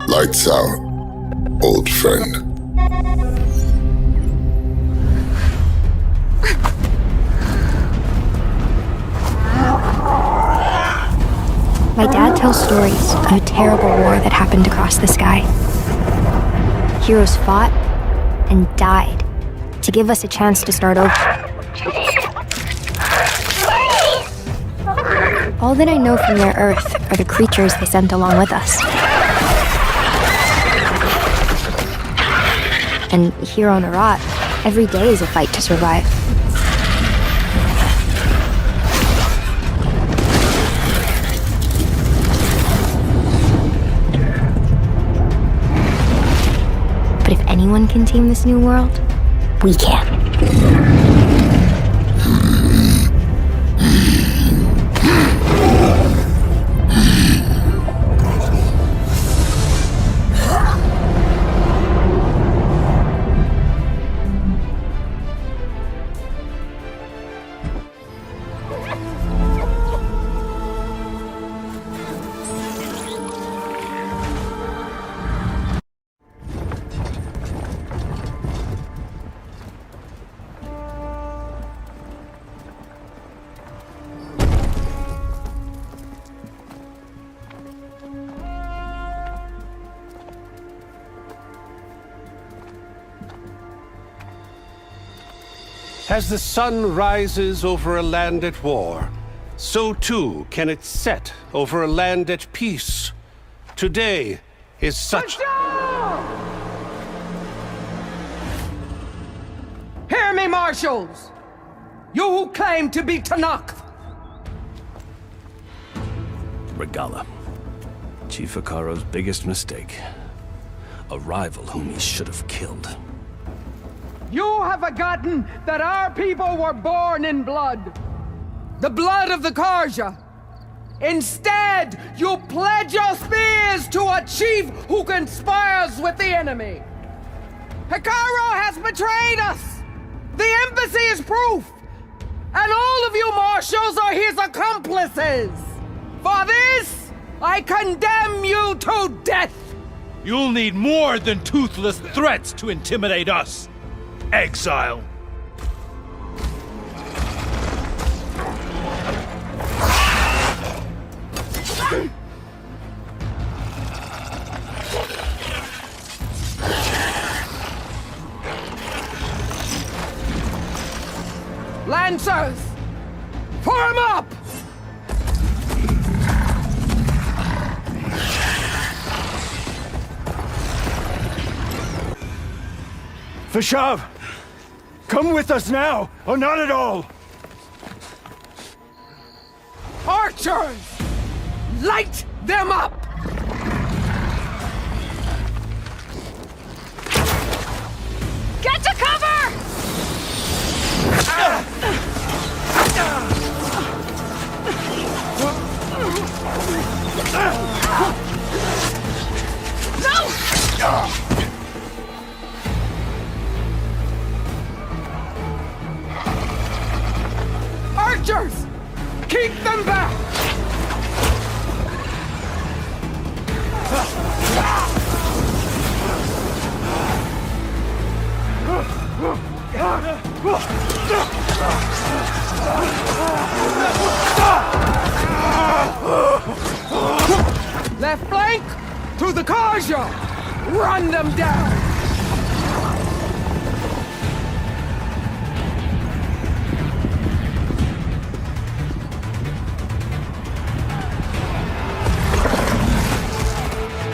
Lights out, old friend. My dad tells stories of a terrible war that happened across the sky. Heroes fought and died to give us a chance to start over. All that I know from their Earth are the creatures they sent along with us. And here on Arat, every day is a fight to survive. But if anyone can tame this new world, we can. As the sun rises over a land at war, so too can it set over a land at peace. Today is such... Hear me, marshals! You who claim to be Tanakh! Regala. Chief Hikaro's biggest mistake. A rival whom he should have killed. You have forgotten that our people were born in blood. The blood of the Karja. Instead, you pledge your spears to a chief who conspires with the enemy. Hikaro has betrayed us! The embassy is proof! And all of you marshals are his accomplices! For this, I condemn you to death! You'll need more than toothless threats to intimidate us. Exile. Lancers! Form up! Vashav! Come with us now, or not at all! Archers! Light them up! Get to cover! No! Archers! Keep them back! Left flank! To the Karja! Run them down!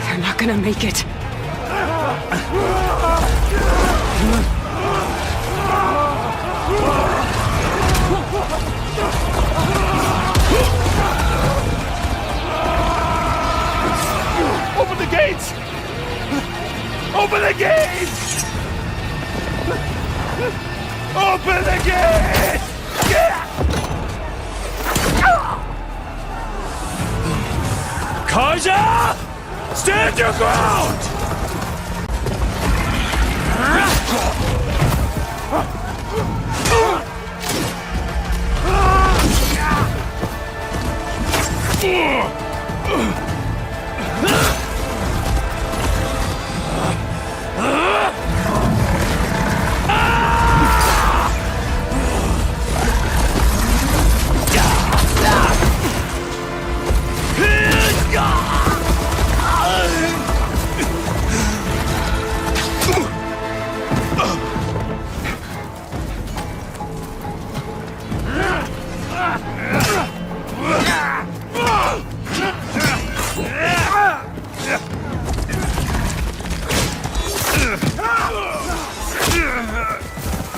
They're not gonna make it. Open the gates! Open the gates! Open the gates! Karja! Stand your ground!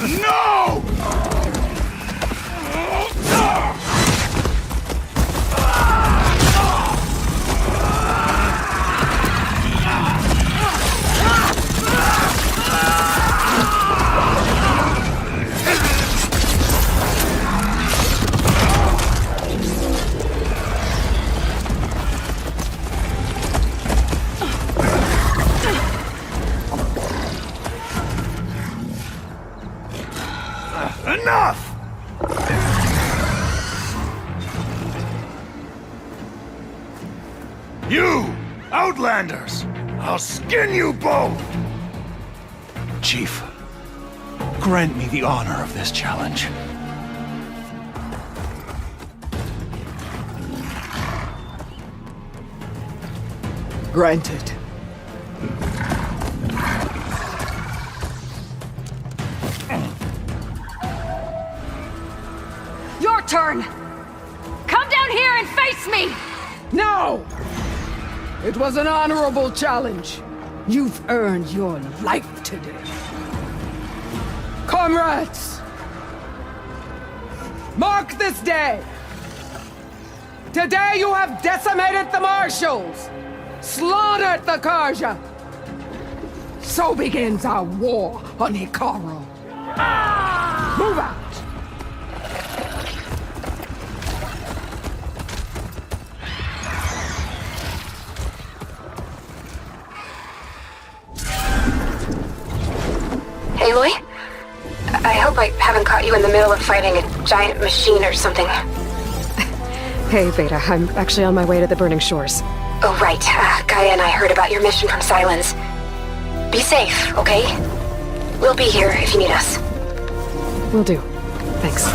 No! Enough! You, Outlanders! I'll skin you both! Chief, grant me the honor of this challenge. Granted. turn! Come down here and face me! No! It was an honorable challenge. You've earned your life today. Comrades! Mark this day! Today you have decimated the Marshals! Slaughtered the Karja! So begins our war on Hikaru. Move out! Aloy? I hope I haven't caught you in the middle of fighting a giant machine or something. Hey, Beta. I'm actually on my way to the Burning Shores. Oh, right. Gaia and I heard about your mission from Silence. Be safe, okay? We'll be here if you need us. Will do. Thanks.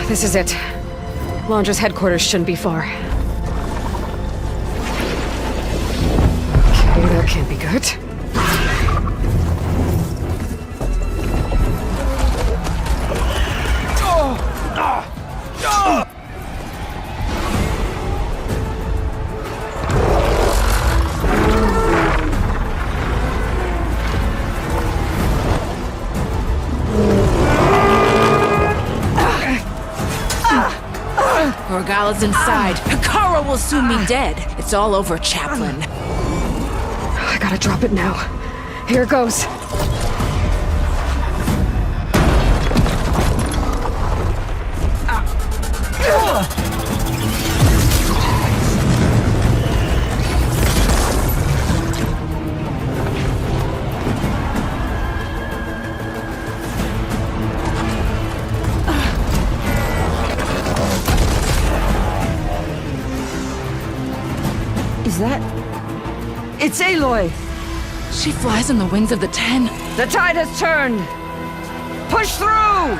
This is it. Laundra's headquarters shouldn't be far. Okay, that can't be good. Orgala's inside. Hikaru will soon be dead. It's all over, Chaplain. I gotta drop it now. Here goes. Is that... It's Aloy! She flies on the wings of the 10. The tide has turned! Push through!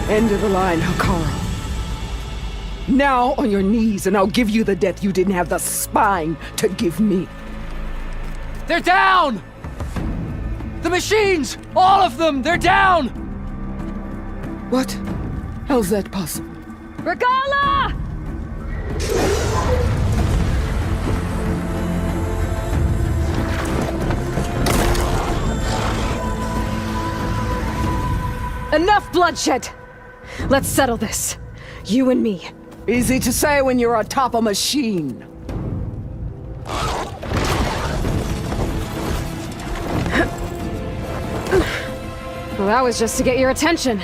End of the line, Hikaru. Now on your knees, and I'll give you the death you didn't have the spine to give me. They're down! The machines! All of them! They're down! What? How's that possible? Regala! Enough bloodshed! Let's settle this. You and me. Easy to say when you're atop a machine. Well, that was just to get your attention.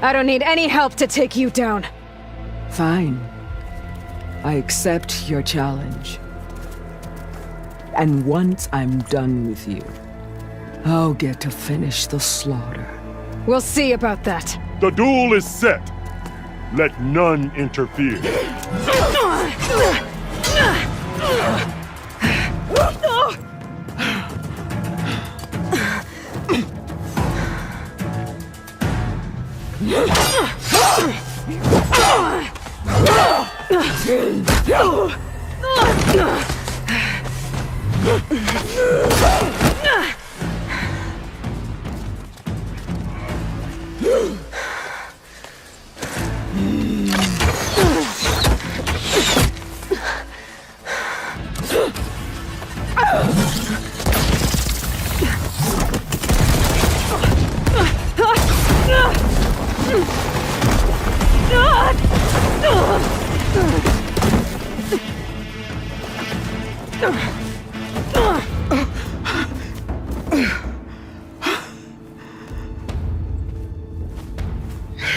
I don't need any help to take you down. Fine. I accept your challenge. And once I'm done with you, I'll get to finish the slaughter. We'll see about that. The duel is set. Let none interfere.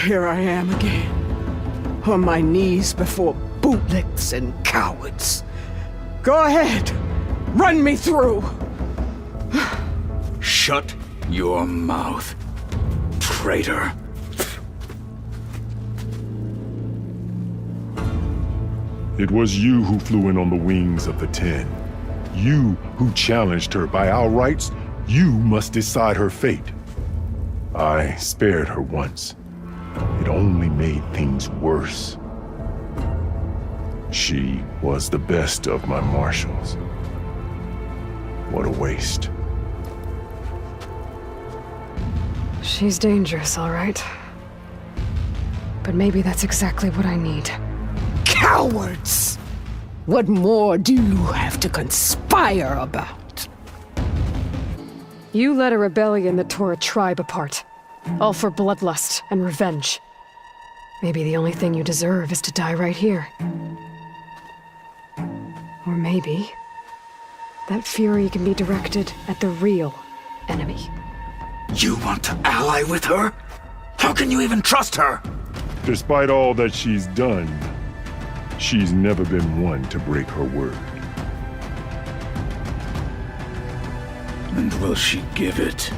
Here I am again, on my knees before bootlicks and cowards. Go ahead. Run me through! Shut your mouth, traitor. It was you who flew in on the wings of the 10. You who challenged her. By our rights, you must decide her fate. I spared her once. It only made things worse. She was the best of my marshals. What a waste. She's dangerous, all right. But maybe that's exactly what I need. Cowards! What more do you have to conspire about? You led a rebellion that tore a tribe apart. All for bloodlust and revenge. Maybe the only thing you deserve is to die right here. Or maybe that fury can be directed at the real enemy. You want to ally with her? How can you even trust her? Despite all that she's done, she's never been one to break her word. And will she give it?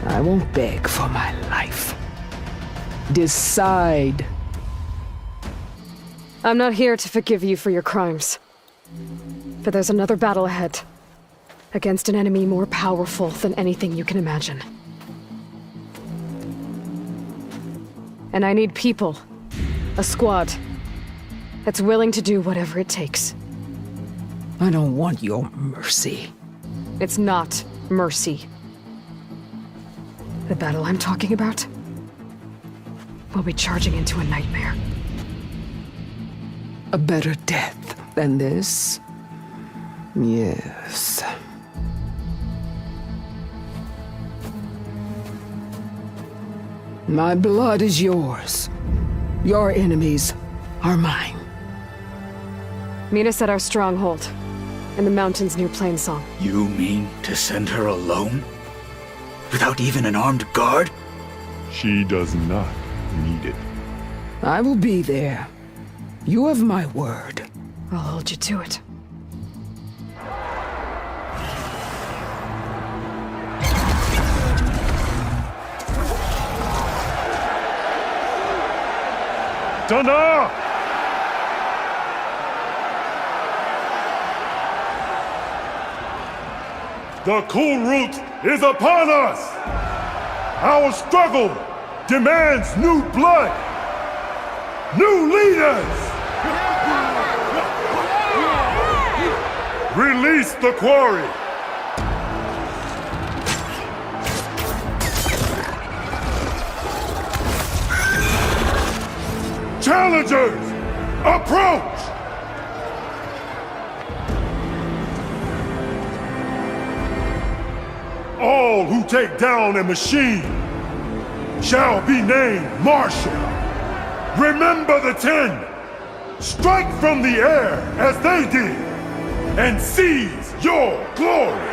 I won't beg for my life. Decide. I'm not here to forgive you for your crimes. But there's another battle ahead. Against an enemy more powerful than anything you can imagine. And I need people. A squad. That's willing to do whatever it takes. I don't want your mercy. It's not mercy. The battle I'm talking about will be charging into a nightmare. A better death than this? Yes. My blood is yours. Your enemies are mine. Meet us at our stronghold, in the mountains near Plainsong. You mean to send her alone? Without even an armed guard? She does not need it. I will be there. You have my word. I'll hold you to it. Dana! The cool route is upon us! Our struggle demands new blood! New leaders! Release the quarry! Challengers, approach! All who take down a machine shall be named Marshal. Remember the 10. Strike from the air as they did, and seize your glory.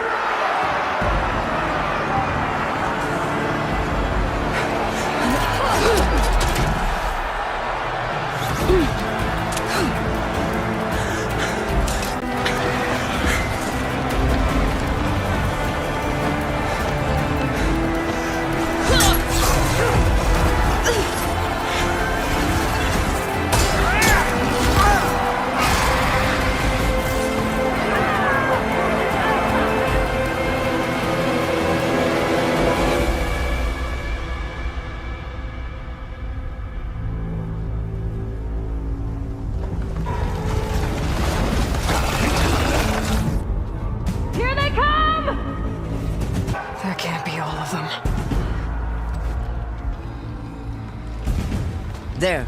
There.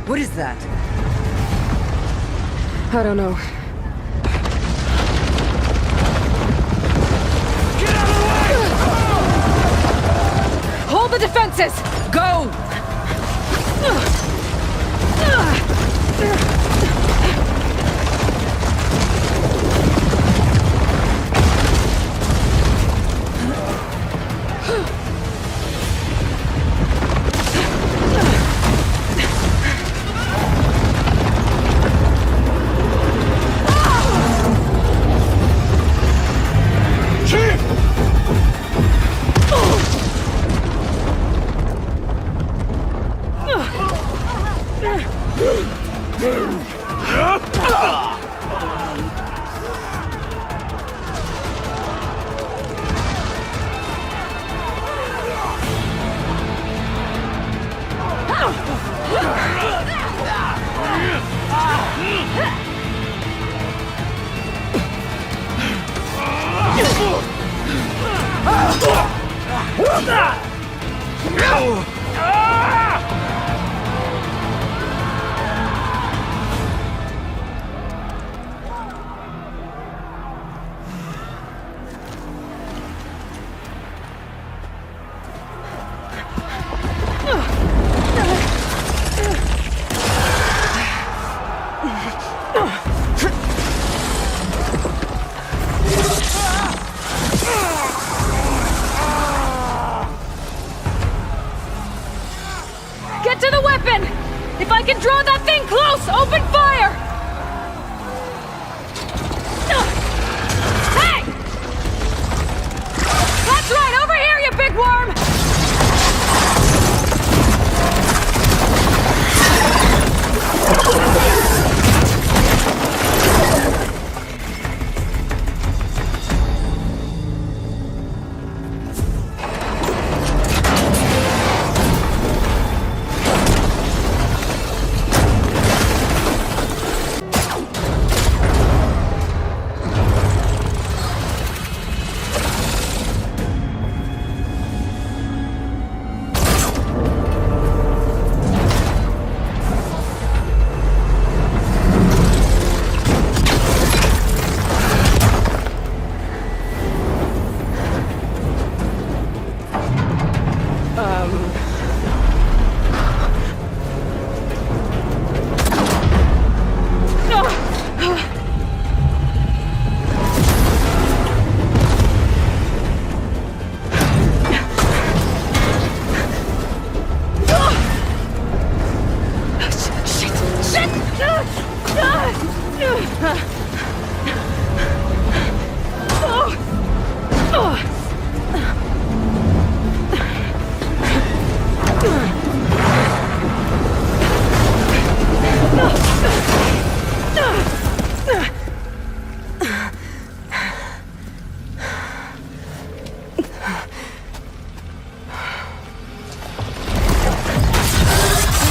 What is that? I don't know. Get out of the way! Hold the defenses! Go! Get to the weapon! If I can draw that thing close, open fire! Hey! That's right, over here, you big worm!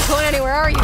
Going anywhere, are you?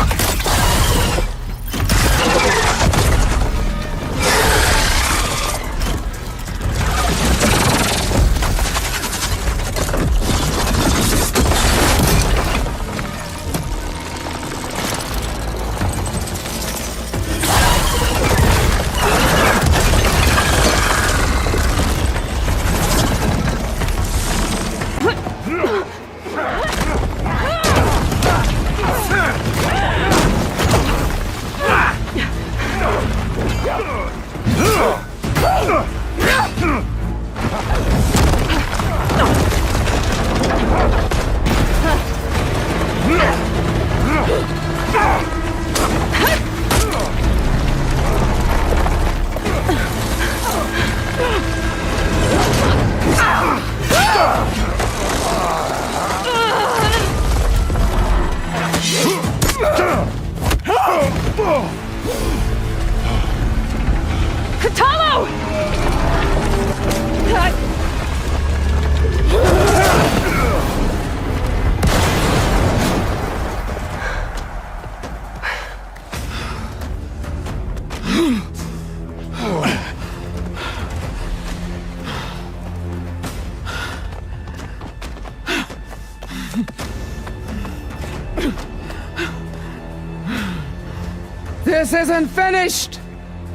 This isn't finished!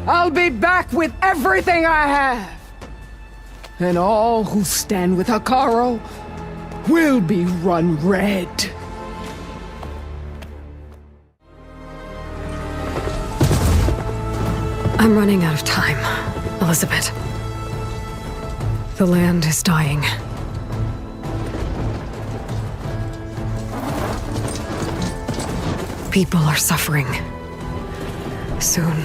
I'll be back with everything I have! And all who stand with Hekarro will be run red. I'm running out of time, Elizabeth. The land is dying. People are suffering. Soon,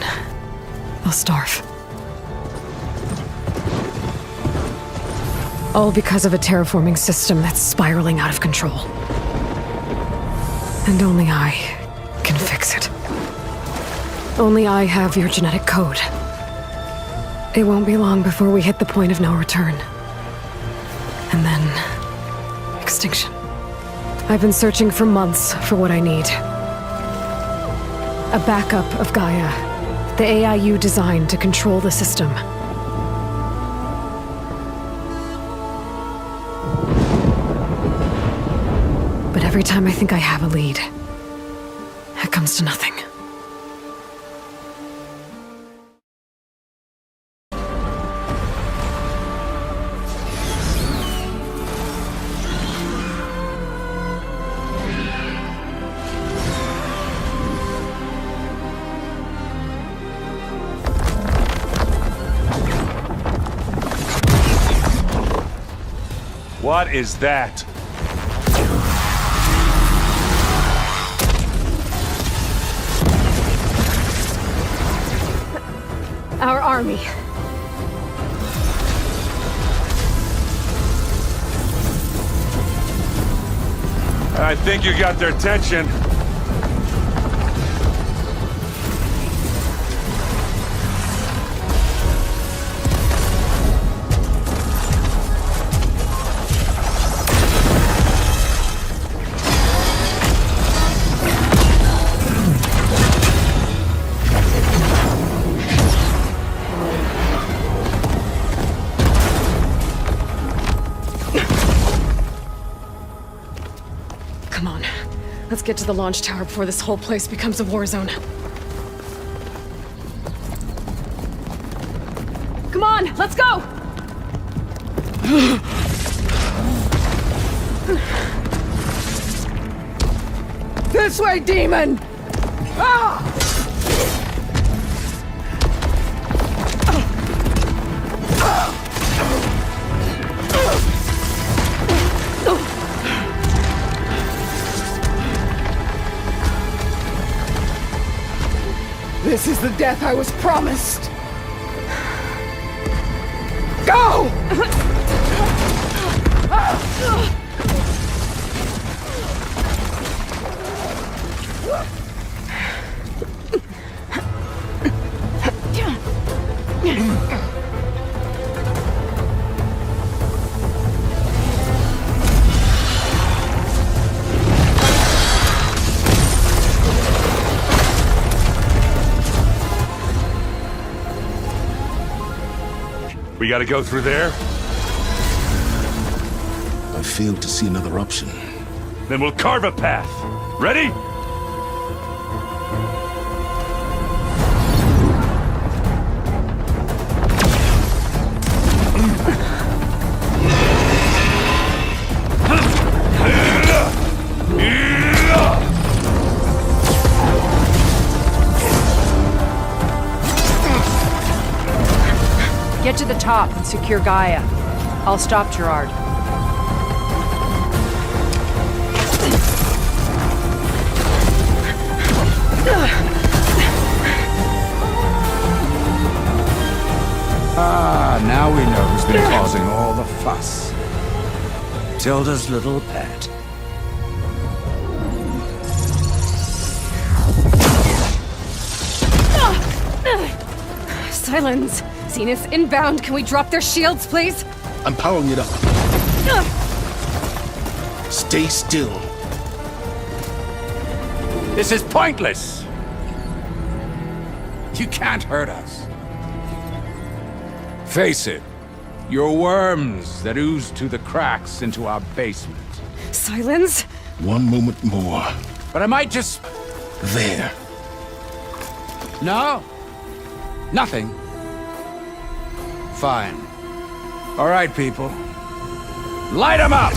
they'll starve. All because of a terraforming system that's spiraling out of control. And only I can fix it. Only I have your genetic code. It won't be long before we hit the point of no return. And then... extinction. I've been searching for months for what I need. A backup of Gaia. The AI you designed to control the system. But every time I think I have a lead, it comes to nothing. What is that? Our army. I think you got their attention. Come on. Let's get to the launch tower before this whole place becomes a war zone. Come on, let's go! This way, demon! Ah! This is the death I was promised. Go! We gotta go through there? I fail to see another option. Then we'll carve a path. Ready? Get to the top and secure Gaia. I'll stop Gerard. Ah, now we know who's been causing all the fuss. Tilda's little pet. Silence! Zenith inbound, can we drop their shields, please? I'm powering it up. Stay still. This is pointless! You can't hurt us. Face it, you're worms that ooze to the cracks into our basement. Silence? One moment more. But I might just... There. No? Nothing? Fine. All right, people. Light 'em up!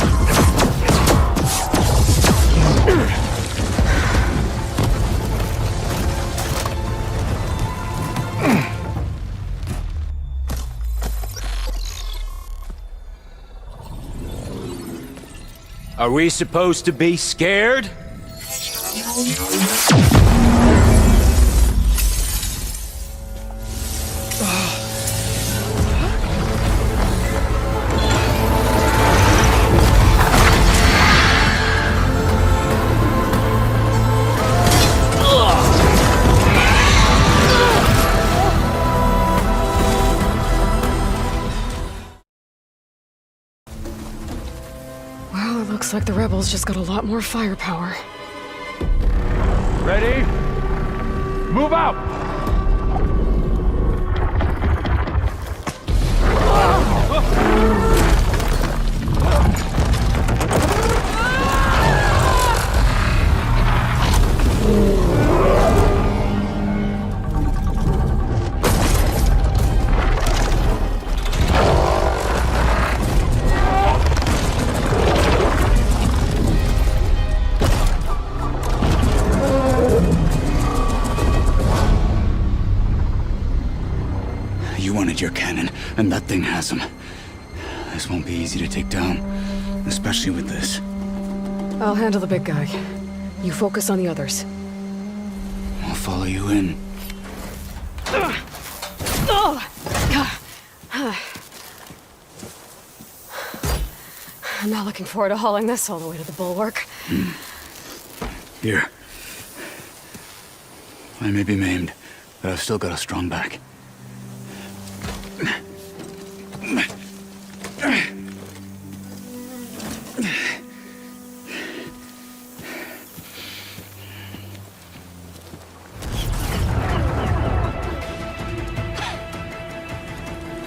Are we supposed to be scared? Looks like the rebels just got a lot more firepower. Ready? Move out! Your cannon, and that thing has him. This won't be easy to take down, especially with this. I'll handle the big guy. You focus on the others. I'll follow you in. I'm not looking forward to hauling this all the way to the bulwark. Here. I may be maimed, but I've still got a strong back.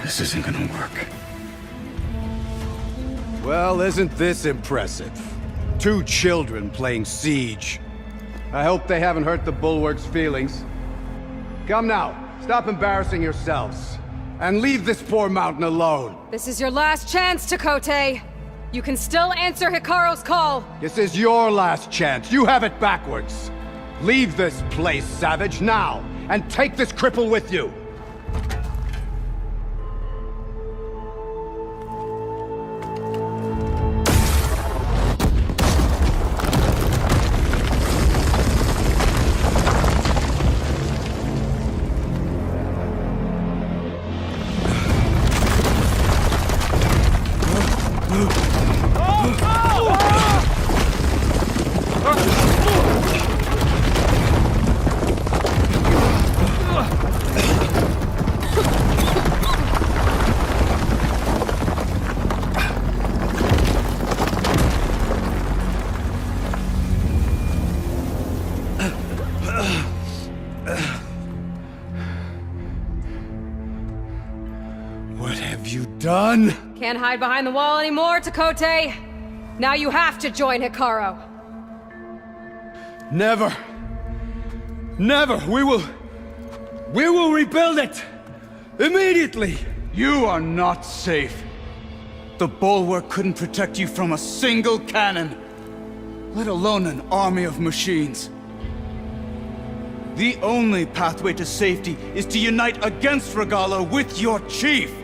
This isn't gonna work. Well, isn't this impressive? 2 children playing siege. I hope they haven't hurt the bulwark's feelings. Come now, stop embarrassing yourselves. And leave this poor mountain alone. This is your last chance, Chakotay. You can still answer Hikaru's call. This is your last chance. You have it backwards. Leave this place, Savage, now, and take this cripple with you. Done? Can't hide behind the wall anymore, Chakotay. Now you have to join Hikaru. Never. Never. We will rebuild it. Immediately. You are not safe. The bulwark couldn't protect you from a single cannon, let alone an army of machines. The only pathway to safety is to unite against Regala with your chief.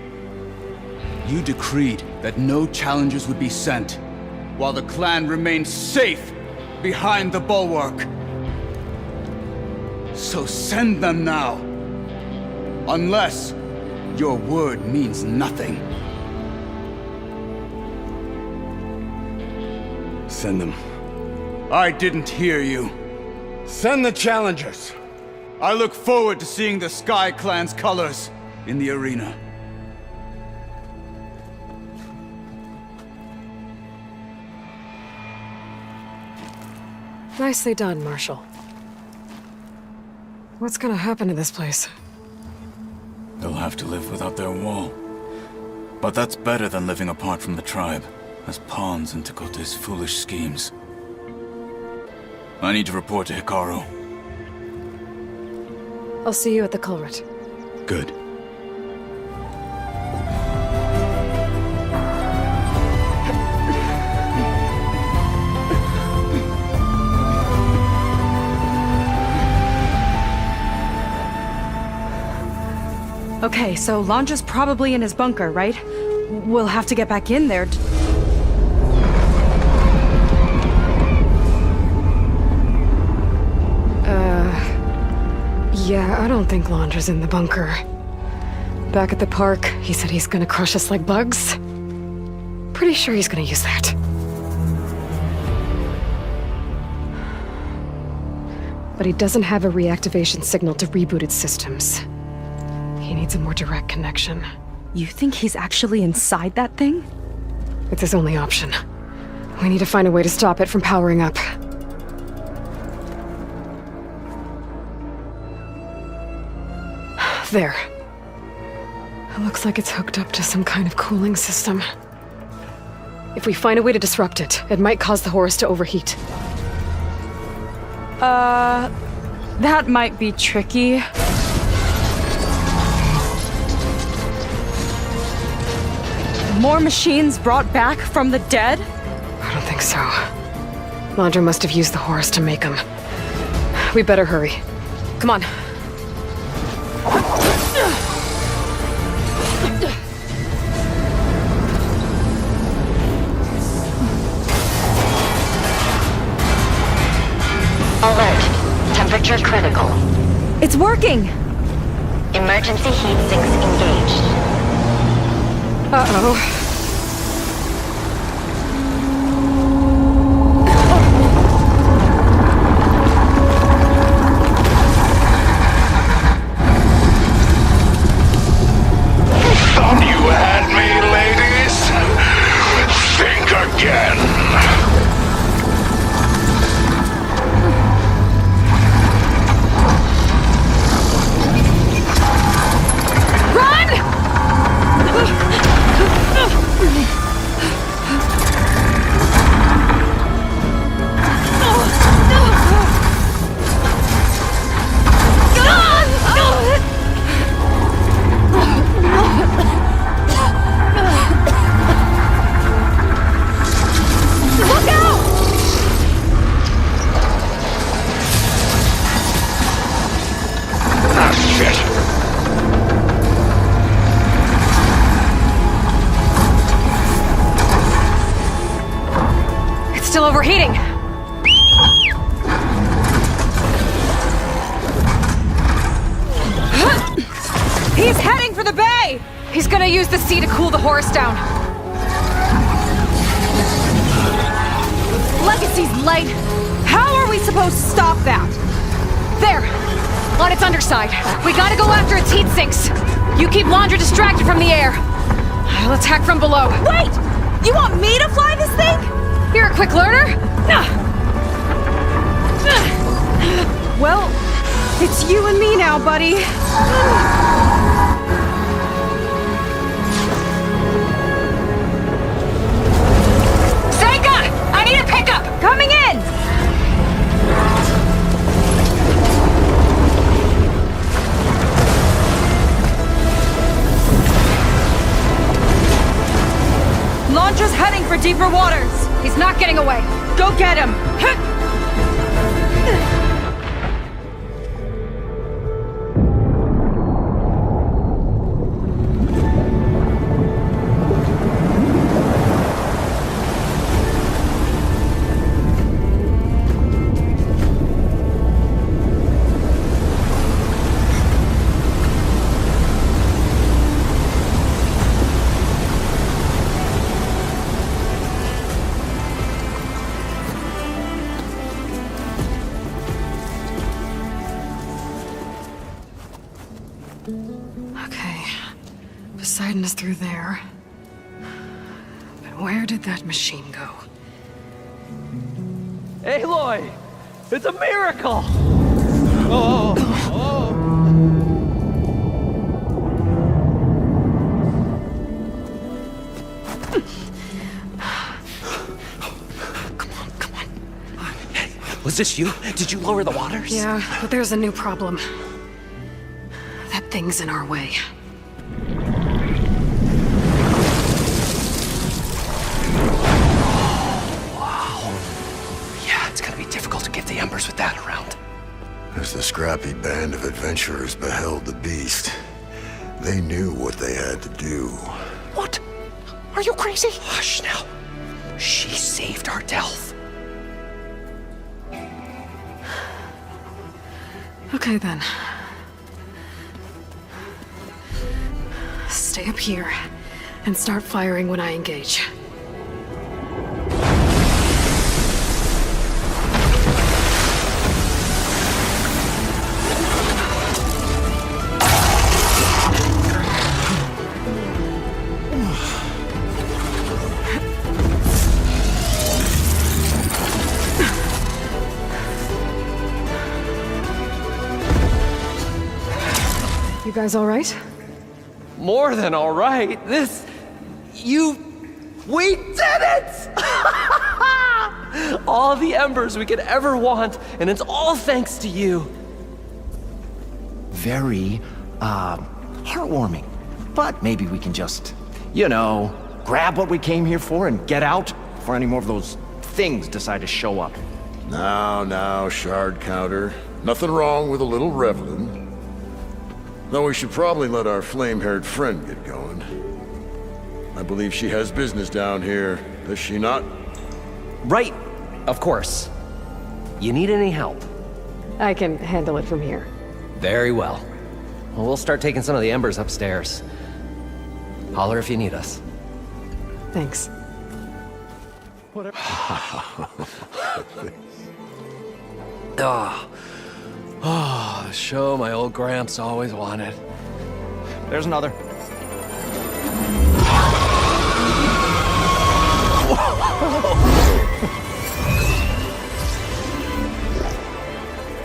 You decreed that no challengers would be sent, while the clan remained safe behind the bulwark. So send them now. Unless your word means nothing. Send them. I didn't hear you. Send the challengers. I look forward to seeing the Sky Clan's colors in the arena. Nicely done, Marshal. What's gonna happen to this place? They'll have to live without their wall. But that's better than living apart from the tribe, as pawns in Chakotay's foolish schemes. I need to report to Hikaru. I'll see you at the culvert. Good. Okay, so Lanja's probably in his bunker, right? We'll have to get back in there. Yeah, I don't think Lanja's in the bunker. Back at the park, he said he's gonna crush us like bugs. Pretty sure he's gonna use that. But he doesn't have a reactivation signal to rebooted systems. He needs a more direct connection. You think he's actually inside that thing? It's his only option. We need to find a way to stop it from powering up. There. It looks like it's hooked up to some kind of cooling system. If we find a way to disrupt it, it might cause the Horus to overheat. That might be tricky. More machines brought back from the dead? I don't think so. Landra must have used the Horus to make them. We better hurry. Come on. Alert. Temperature critical. It's working! Emergency heat sinks engaged. Uh-oh. Thought you had me, ladies? Think again. Still overheating. He's heading for the bay! He's gonna use the sea to cool the Horus down. Legacy's light. How are we supposed to stop that? There! On its underside. We gotta go after its heat sinks. You keep Landra distracted from the air. I'll attack from below. Wait! You want me to fly this thing? You're a quick learner? Well, it's you and me now, buddy. Zenga! I need a pickup! Coming in! Landra's heading for deeper waters. He's not getting away. Go get him! Poseidon is through there. But where did that machine go? Aloy! It's a miracle! Come on. Hey, was this you? Did you lower the waters? Yeah, but there's a new problem. That thing's in our way. The embers with that around. As the scrappy band of adventurers beheld the beast, they knew what they had to do. What? Are you crazy? Hush now. She saved our Delph. Okay then. Stay up here and start firing when I engage. You guys all right? More than all right. We did it! All the embers we could ever want, and it's all thanks to you. Very, heartwarming. But maybe we can just, grab what we came here for and get out before any more of those things decide to show up. Now, shard counter. Nothing wrong with a little reveling. Though we should probably let our flame-haired friend get going. I believe she has business down here, does she not? Right, of course. You need any help? I can handle it from here. Very well. Well, we'll start taking some of the embers upstairs. Holler if you need us. Thanks. Whatever. The show my old Gramps always wanted. There's another.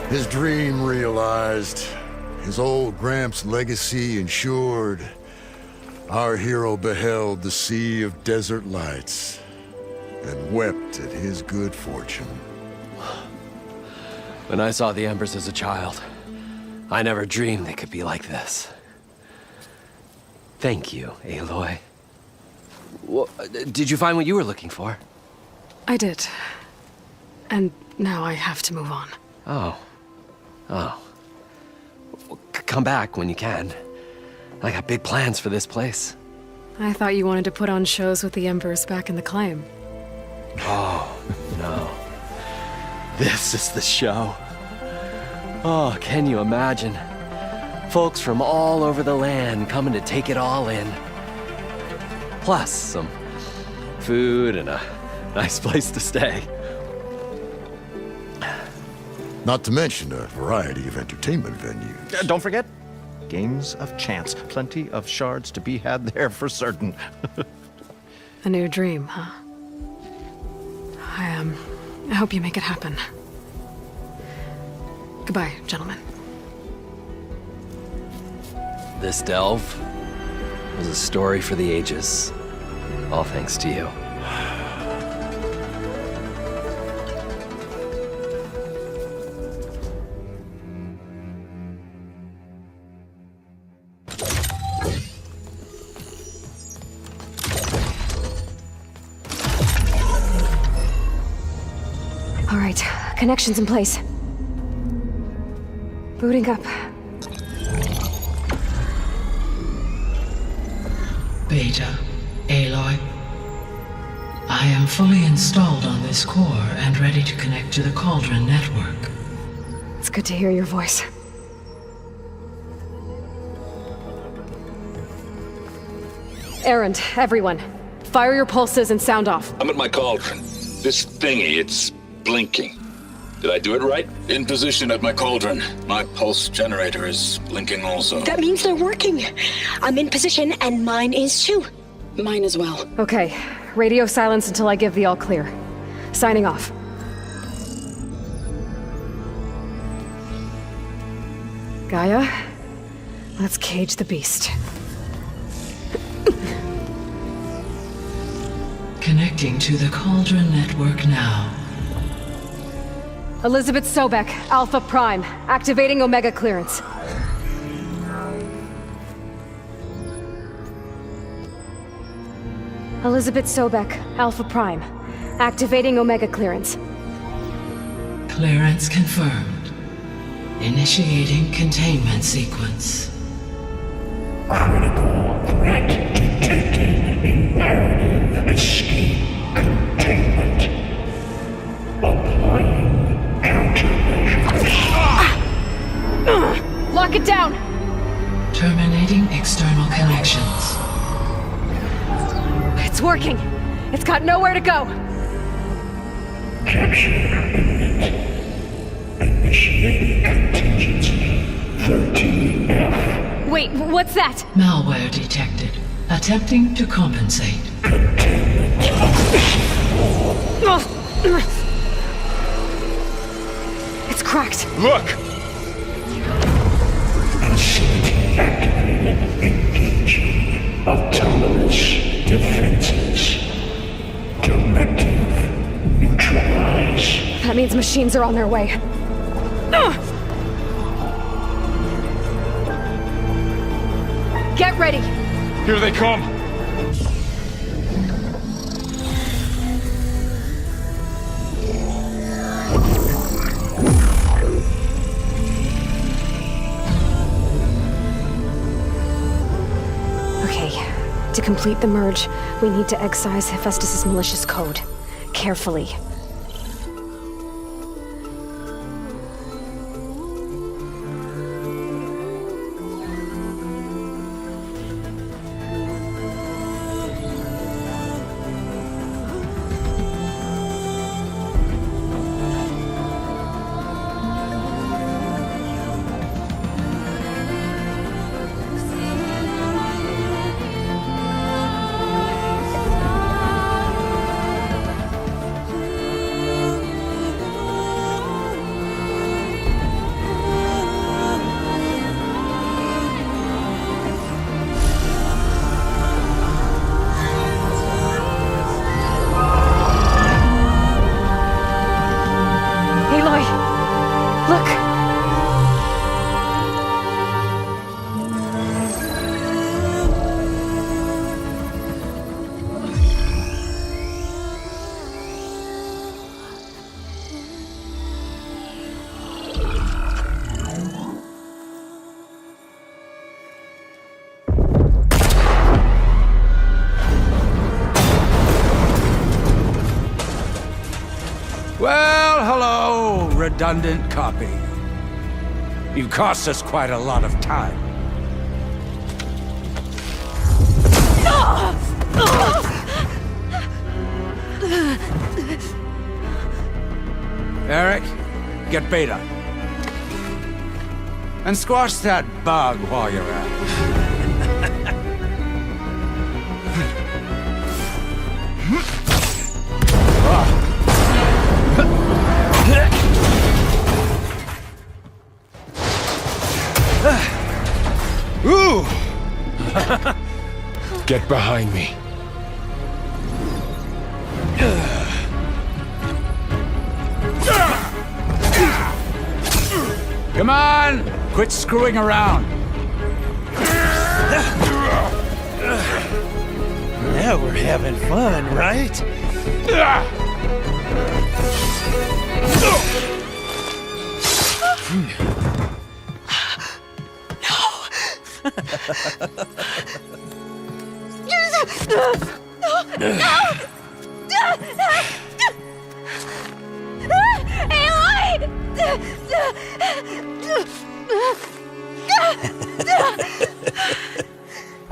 His dream realized, his old Gramps' legacy ensured. Our hero beheld the sea of desert lights and wept at his good fortune. When I saw the embers as a child, I never dreamed they could be like this. Thank you, Aloy. Did you find what you were looking for? I did. And now I have to move on. Oh. Well, come back when you can. I got big plans for this place. I thought you wanted to put on shows with the Embers back in the Claim. Oh, no. This is the show. Oh, can you imagine? Folks from all over the land coming to take it all in. Plus some food and a nice place to stay. Not to mention a variety of entertainment venues. Don't forget, games of chance. Plenty of shards to be had there for certain. A new dream, huh? I hope you make it happen. Goodbye, gentlemen. This delve was a story for the ages. All thanks to you. All right, connections in place. Booting up. Beta, Aloy. I am fully installed on this core and ready to connect to the Cauldron network. It's good to hear your voice. Errand, everyone. Fire your pulses and sound off. I'm at my cauldron. This thingy, it's blinking. Did I do it right? In position at my cauldron. My pulse generator is blinking also. That means they're working. I'm in position and mine is too. Mine as well. Okay. Radio silence until I give the all clear. Signing off. Gaia, let's cage the beast. Connecting to the Cauldron network now. Elizabeth Sobek, Alpha Prime, activating Omega clearance. Elizabeth Sobek, Alpha Prime, activating Omega clearance. Clearance confirmed. Initiating containment sequence. Critical threat detected. Imperative escape containment. Applying countermeasures. Lock it down! Terminating external connections. It's working! It's got nowhere to go! Capture imminent. Initiating contingency 13F. Wait, what's that? Malware detected. Attempting to compensate. It's cracked. Look! Facility active. means machines are on their way. Get ready! Here they come! Okay, to complete the merge, we need to excise Hephaestus' malicious code. Carefully. Well, hello, redundant copy. You've cost us quite a lot of time. Eric, get Beta. And squash that bug while you're at it. Ooh! Get behind me. Come on! Quit screwing around. Now we're having fun, right?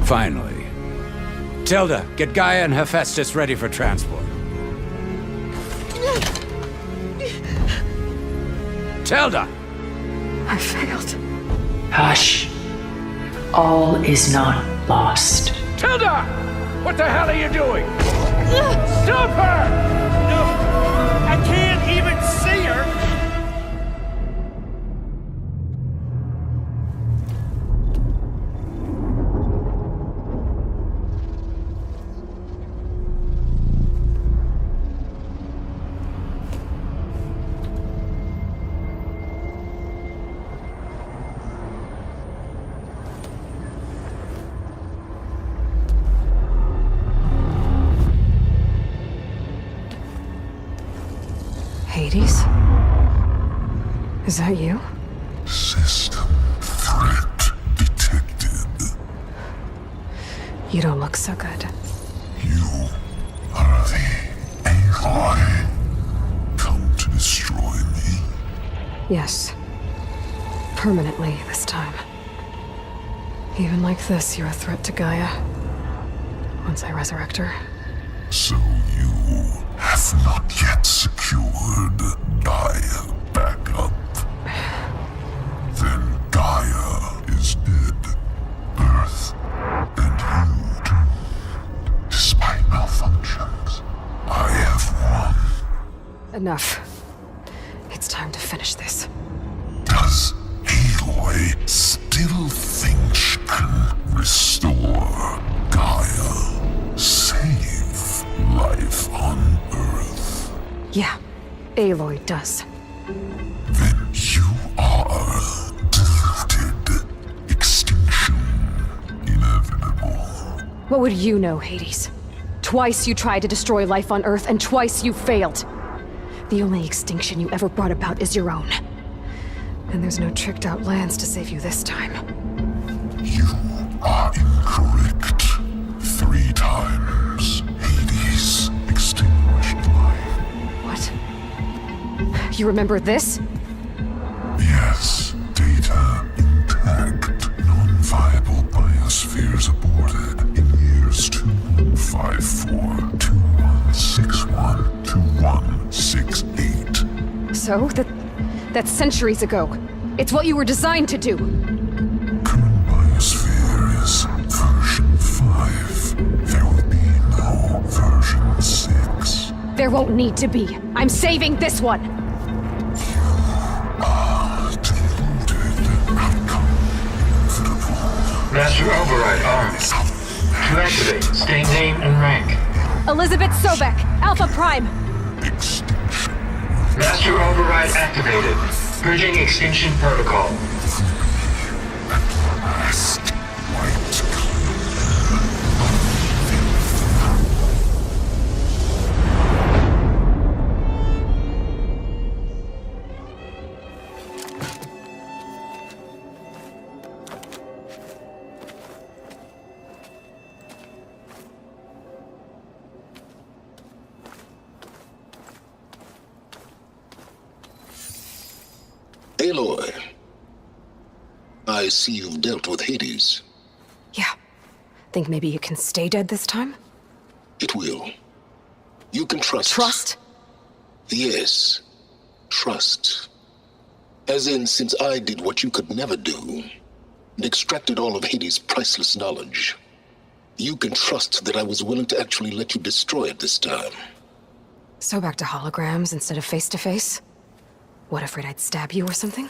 Finally. Tilda, get Gaia and Hephaestus ready for transport. Tilda! I failed. Hush. All is not lost. Tilda! What the hell are you doing? Stop her! No, I can't even see her! Hades? Is that you? System threat detected. You don't look so good. You are the Aloy. Come to destroy me. Yes. Permanently this time. Even like this, you're a threat to Gaia. Once I resurrect her. So you have not yet secured Gaia back up. Then Gaia is dead. Earth and you too. Despite malfunctions, I have won. Enough. It's time to finish this. Does Aloy still think she can restore Gaia? Save life on Earth? Yeah. Aloy does. Then you are deluded. Extinction inevitable. What would you know, Hades? Twice you tried to destroy life on Earth, and twice you failed. The only extinction you ever brought about is your own. And there's no tricked-out lands to save you this time. You are incorrect. 3 times Hades extinguished life. What? You remember this? Yes, data intact. Non-viable biospheres aborted in years 2154, 2161, 2168. So, that's centuries ago. It's what you were designed to do. Current biosphere is version 5. There will be no version 6. There won't need to be. I'm saving this one! Master Override armed. To activate, state name and rank. Elizabeth Sobek, Alpha Prime! Master Override activated. Purging extinction protocol. Aloy, I see you've dealt with Hades. Yeah. Think maybe you can stay dead this time? It will. You can trust. Trust? Yes. Trust. As in, since I did what you could never do, and extracted all of Hades' priceless knowledge, you can trust that I was willing to actually let you destroy it this time. So back to holograms instead of face-to-face? What, afraid I'd stab you or something?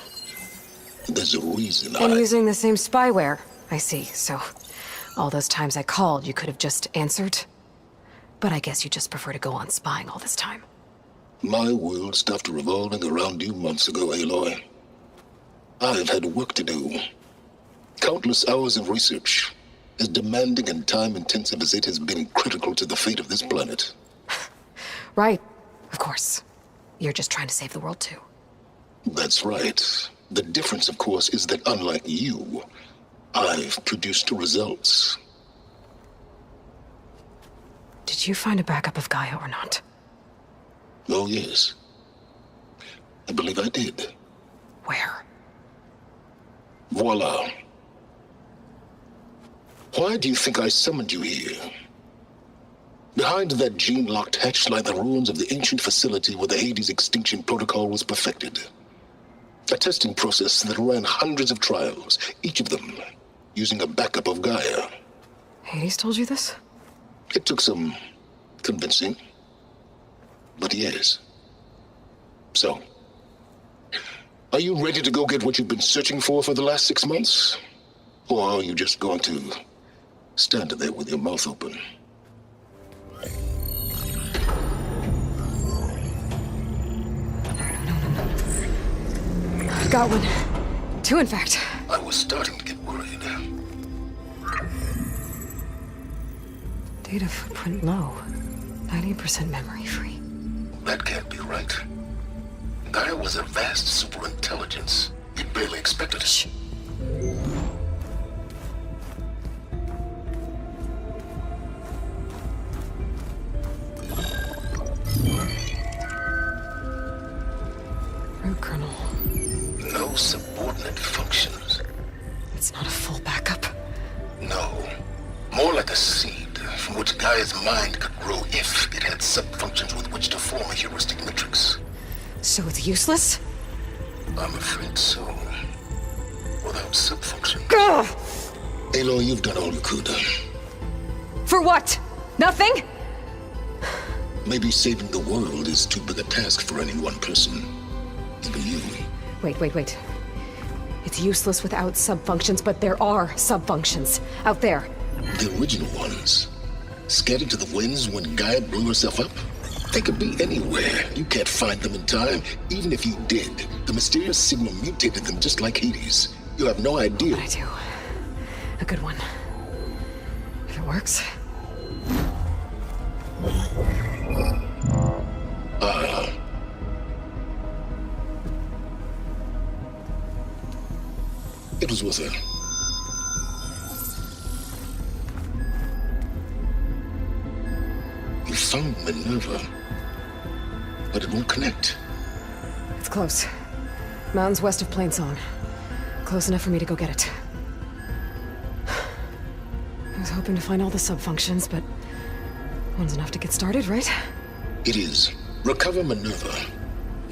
There's a reason And using the same spyware. I see, so all those times I called, you could have just answered? But I guess you just prefer to go on spying all this time. My world stopped revolving around you months ago, Aloy. I've had work to do. Countless hours of research, as demanding and time-intensive as it has been critical to the fate of this planet. Right, of course. You're just trying to save the world too. That's right. The difference, of course, is that unlike you, I've produced results. Did you find a backup of Gaia or not? Oh, yes. I believe I did. Where? Voila. Why do you think I summoned you here? Behind that gene-locked hatch lie the ruins of the ancient facility where the Hades extinction protocol was perfected. A testing process that ran hundreds of trials, each of them using a backup of Gaia. Hades told you this? It took some convincing, but yes. So, are you ready to go get what you've been searching for the last 6 months? Or are you just going to stand there with your mouth open? Got one. 2, in fact. I was starting to get worried. Data footprint low. 90% memory free. That can't be right. Gaia was a vast superintelligence. You'd barely expected it. Shh. Root kernel. No subordinate functions. It's not a full backup. No. More like a seed from which Gaia's mind could grow if it had sub-functions with which to form a heuristic matrix. So it's useless? I'm afraid so. Without sub-functions. Ugh! Aloy, you've done all you could. For what? Nothing? Maybe saving the world is too big a task for any one person. Even you. Wait. It's useless without sub-functions, but there are sub-functions out there. The original ones. Scattered to the winds when Gaia blew herself up? They could be anywhere. You can't find them in time. Even if you did, the mysterious signal mutated them just like Hades. You have no idea. I do. A good one. If it works. It was with her. You found Minerva, but it won't connect. It's close. Mountains west of Plainsong. Close enough for me to go get it. I was hoping to find all the sub-functions, but one's enough to get started, right? It is. Recover Minerva.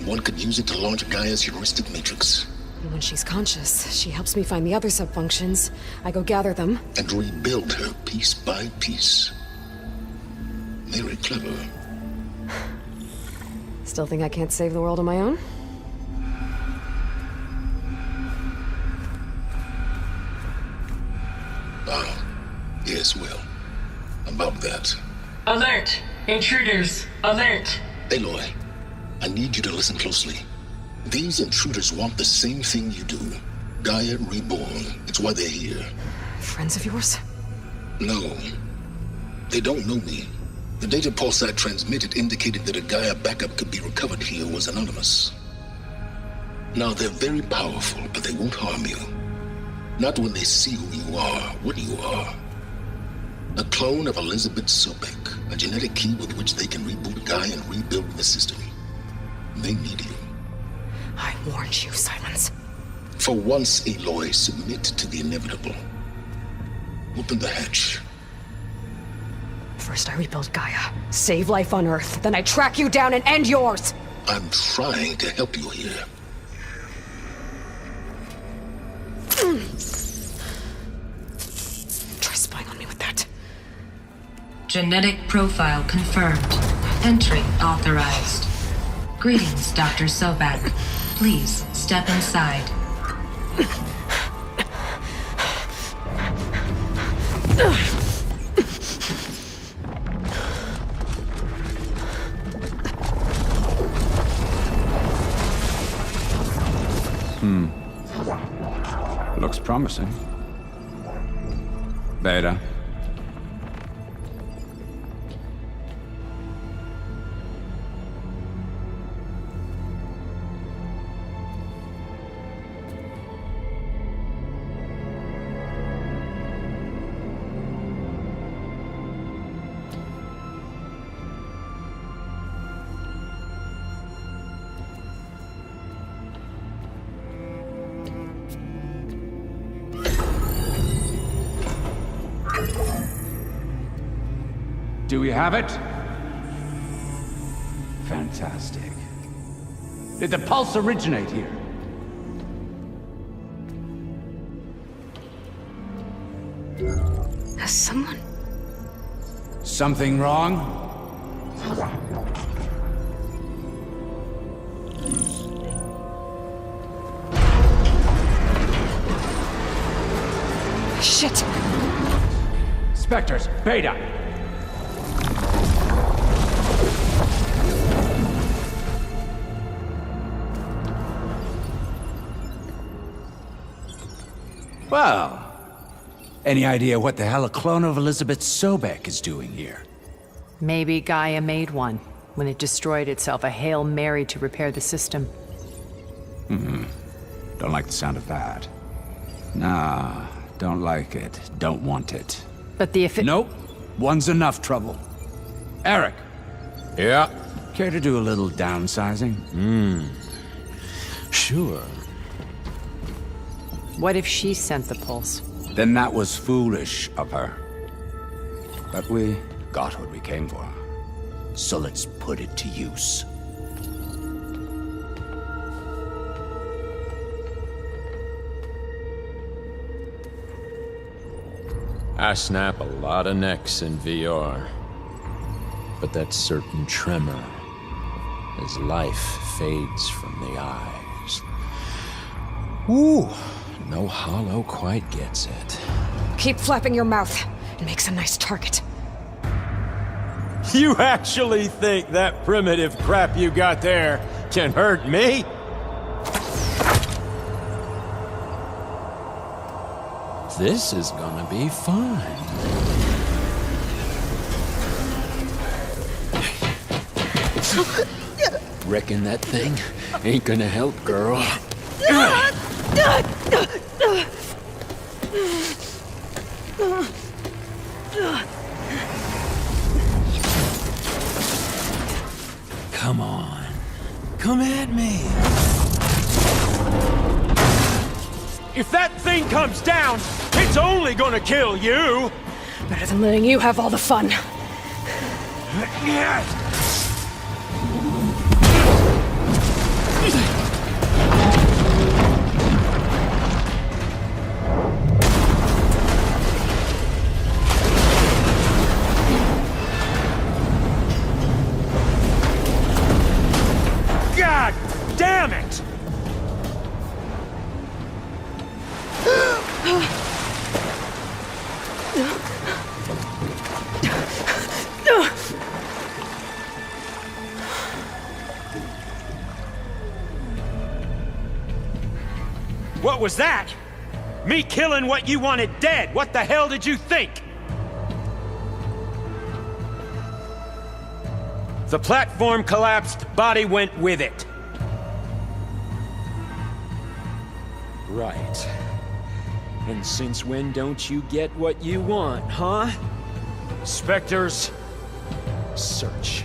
One could use it to launch Gaia's heuristic matrix. And when she's conscious, she helps me find the other sub-functions. I go gather them. And rebuild her piece by piece. Very clever. Still think I can't save the world on my own? Yes, well. About that. Alert! Intruders! Alert! Aloy, I need you to listen closely. These intruders want the same thing you do. Gaia reborn. It's why they're here. Friends of yours? No. They don't know me. The data pulse I transmitted indicated that a Gaia backup could be recovered here was anonymous. Now, they're very powerful, but they won't harm you. Not when they see who you are, what you are. A clone of Elizabeth Sobek, a genetic key with which they can reboot Gaia and rebuild the system. They need you. I warned you, Silence. For once, Aloy, submit to the inevitable. Open the hatch. First I rebuild Gaia, save life on Earth, then I track you down and end yours! I'm trying to help you here. Try spying on me with that. Genetic profile confirmed. Entry authorized. Greetings, Dr. Sobek. Please step inside. Looks promising. Beta. Do we have it? Fantastic. Did the pulse originate here? Has someone... Something wrong? Shit! Spectres, Beta! Well, any idea what the hell a clone of Elizabeth Sobek is doing here? Maybe Gaia made one when it destroyed itself, a Hail Mary to repair the system. Don't like the sound of that. Nah, don't like it. Don't want it. But the Nope. One's enough trouble. Eric. Yeah? Care to do a little downsizing? Sure. What if she sent the pulse? Then that was foolish of her. But we got what we came for. So let's put it to use. I snap a lot of necks in VR. But that certain tremor as life fades from the eyes. Ooh, no hollow quite gets it. Keep flapping your mouth. It makes a nice target. You actually think that primitive crap you got there can hurt me? This is gonna be fun. Reckon that thing ain't gonna help, girl. Come on. Come at me. If that thing comes down, it's only gonna kill you! Better than letting you have all the fun. God damn it! What was that? Me killing what you wanted dead. What the hell did you think? The platform collapsed, body went with it. Right. And since when don't you get what you want, huh? Spectres, search.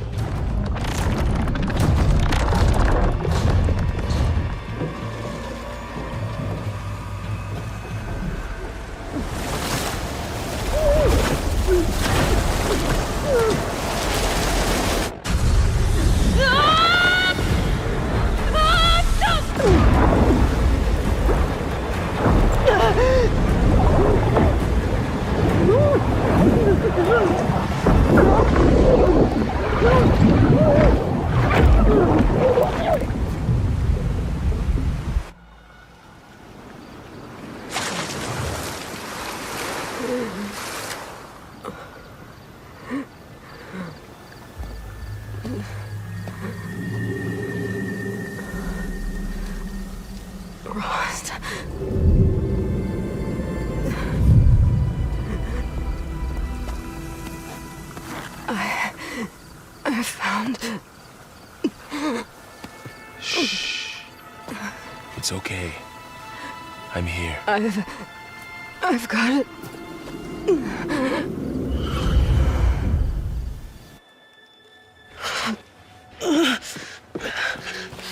I found... Shh. It's okay. I'm here. I've got it.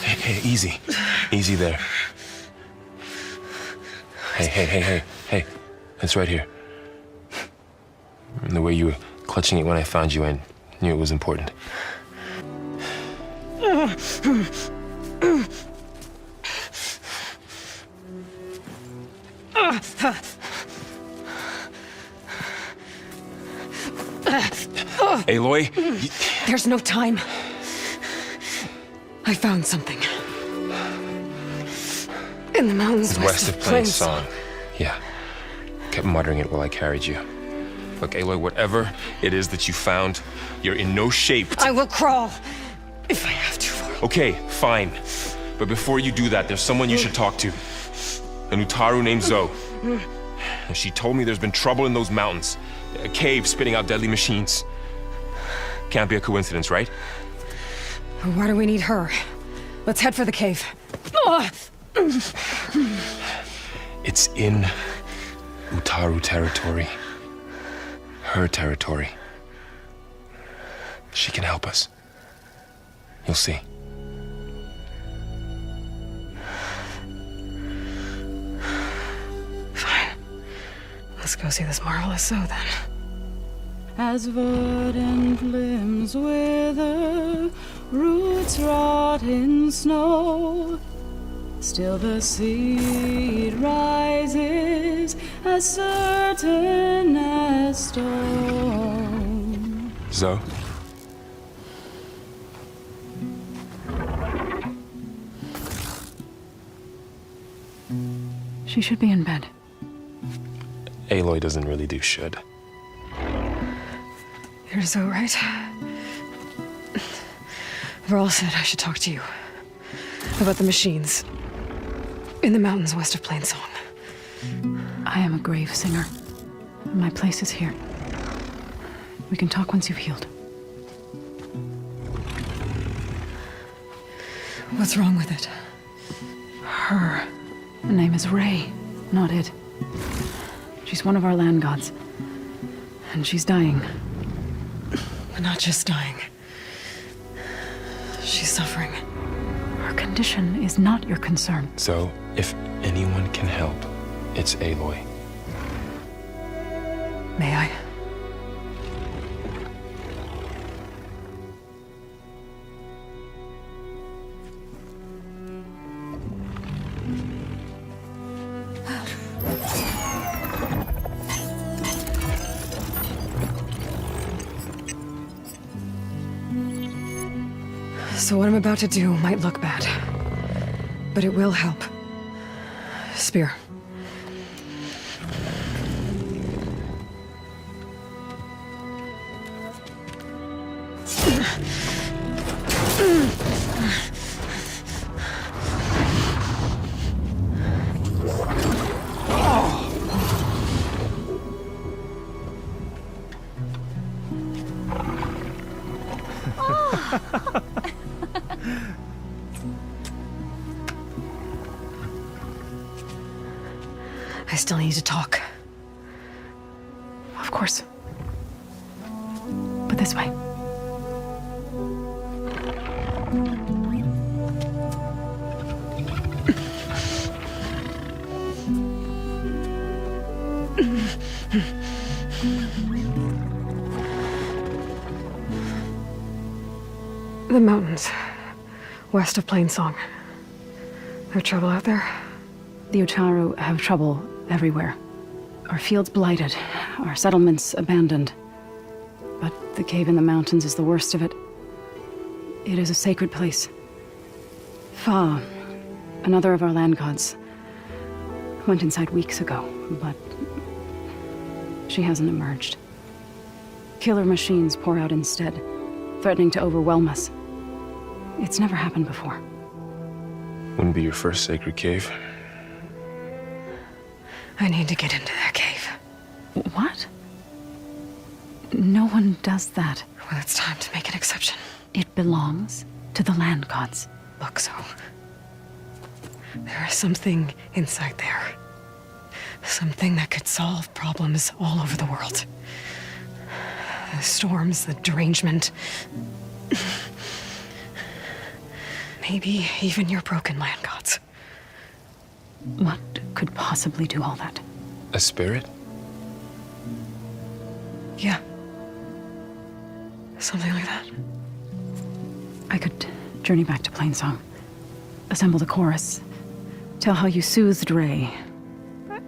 Hey, easy. Easy there. Hey. It's right here. And the way you were clutching it when I found you, I knew it was important. Aloy? There's no time. I found something. In the mountains west of Plain Song. Yeah. Kept muttering it while I carried you. Look, Aloy, whatever it is that you found, you're in no shape to... I will crawl, if I have to. Okay, fine. But before you do that, there's someone you should talk to. An Utaru named Zoe. And she told me there's been trouble in those mountains. A cave spitting out deadly machines. Can't be a coincidence, right? Why do we need her? Let's head for the cave. It's in Utaru territory. Her territory. She can help us. You'll see. Fine. Let's go see this marvelous Zoe then. As verdant limbs wither, roots rot in snow, still the seed rises as certain as stone. Zoe? She should be in bed. Aloy doesn't really do should. You're so right. Varl said I should talk to you about the machines in the mountains west of Plainsong. I am a grave singer. My place is here. We can talk once you've healed. What's wrong with it? Her name is Ray, not it. She's one of our land gods. And she's dying. Not just dying. She's suffering. Her condition is not your concern. So, if anyone can help, it's Aloy. May I? So what I'm about to do might look bad, but it will help. Spear. I still need to talk. Of course. But this way. The mountains, west of Plainsong. There trouble out there? The Utaru have trouble everywhere. Our fields blighted, our settlements abandoned. But the cave in the mountains is the worst of it. It is a sacred place. Fa, another of our land gods, went inside weeks ago, but she hasn't emerged. Killer machines pour out instead, threatening to overwhelm us. It's never happened before. Wouldn't be your first sacred cave. I need to get into that cave. What? No one does that. Well, it's time to make an exception. It belongs to the land gods. Look, so there is something inside there. Something that could solve problems all over the world. The storms, the derangement. Maybe even your broken land gods. What could possibly do all that? A spirit? Yeah. Something like that. I could journey back to Plainsong, assemble the chorus, tell how you soothed Ray,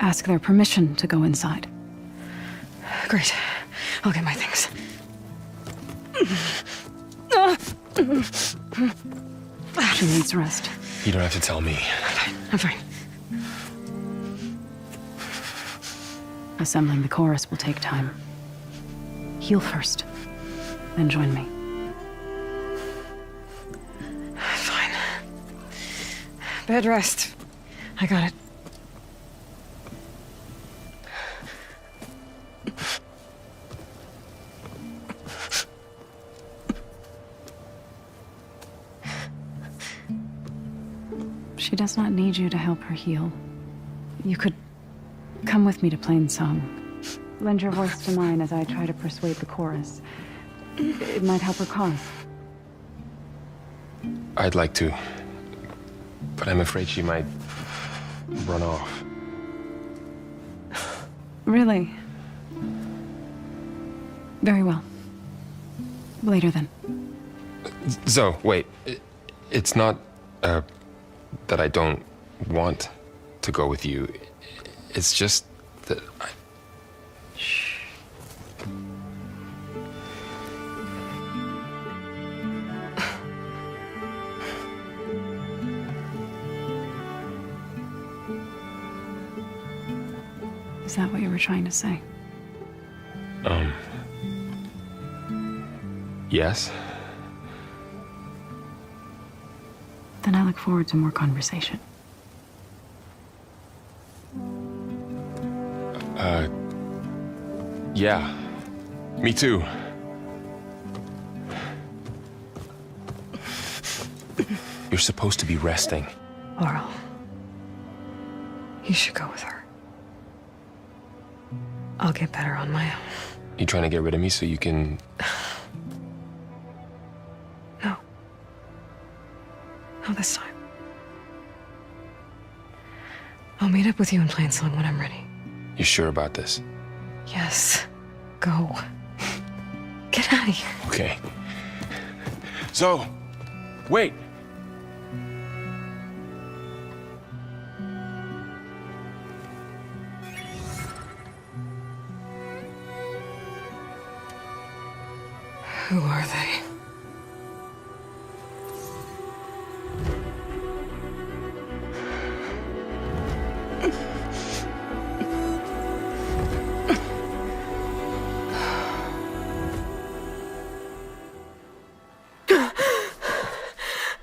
ask their permission to go inside. Great. I'll get my things. She needs rest. You don't have to tell me. I'm fine. Assembling the chorus will take time. Heal first, then join me. Fine. Bed rest. I got it. She does not need you to help her heal. You could come with me to Plainsong. Lend your voice to mine as I try to persuade the chorus. It might help her cause. I'd like to, but I'm afraid she might run off. Really? Very well. Later then. Zoe, wait. It's not, that I don't want to go with you. It's just that I... Shh. Is that what you were trying to say? Yes. and I look forward to more conversation. Yeah. Me too. You're supposed to be resting. Laurel, you should go with her. I'll get better on my own. You trying to get rid of me so you can... No. Not this time. I'll meet up with you in Plain Song when I'm ready. You sure about this? Yes. Go. Get out of here. Okay. So, wait. Who are they?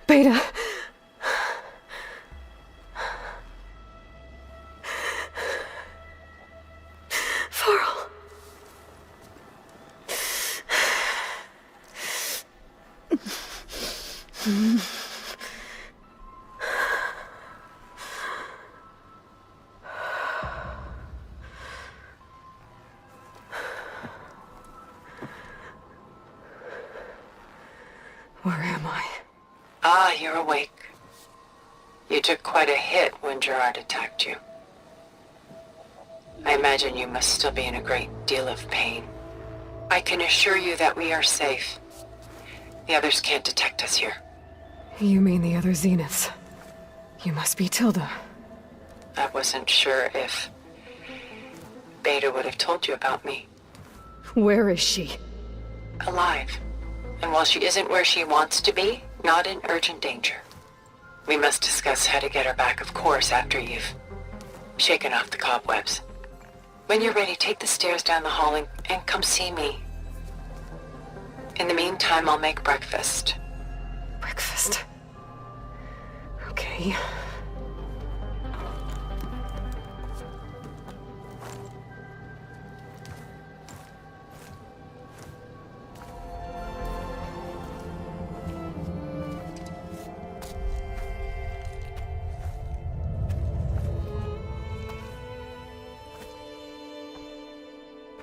Beta. Farrell. Where am I? Ah, you're awake. You took quite a hit when Gerard attacked you. I imagine you must still be in a great deal of pain. I can assure you that we are safe. The others can't detect us here. You mean the other Zeniths? You must be Tilda. I wasn't sure if Beta would have told you about me. Where is she? Alive. And while she isn't where she wants to be, not in urgent danger. We must discuss how to get her back, of course, after you've shaken off the cobwebs. When you're ready, take the stairs down the hall and come see me. In the meantime, I'll make breakfast. Breakfast? Okay.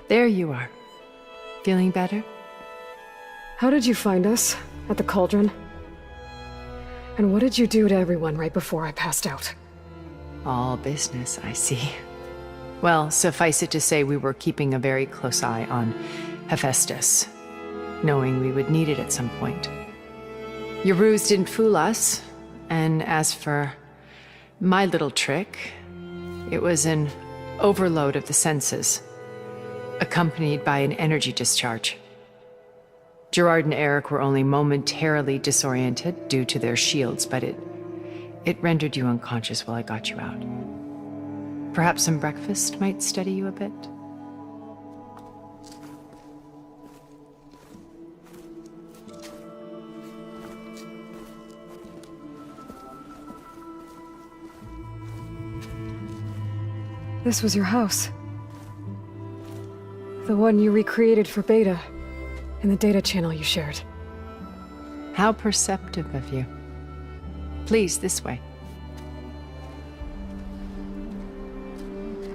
There you are. Feeling better? How did you find us? At the cauldron? And what did you do to everyone right before I passed out? All business, I see. Well, suffice it to say we were keeping a very close eye on Hephaestus, knowing we would need it at some point. Your ruse didn't fool us, and as for my little trick, it was an overload of the senses, accompanied by an energy discharge. Gerard and Eric were only momentarily disoriented due to their shields, but it rendered you unconscious while I got you out. Perhaps some breakfast might steady you a bit? This was your house. The one you recreated for Beta, in the data channel you shared. How perceptive of you. Please, this way.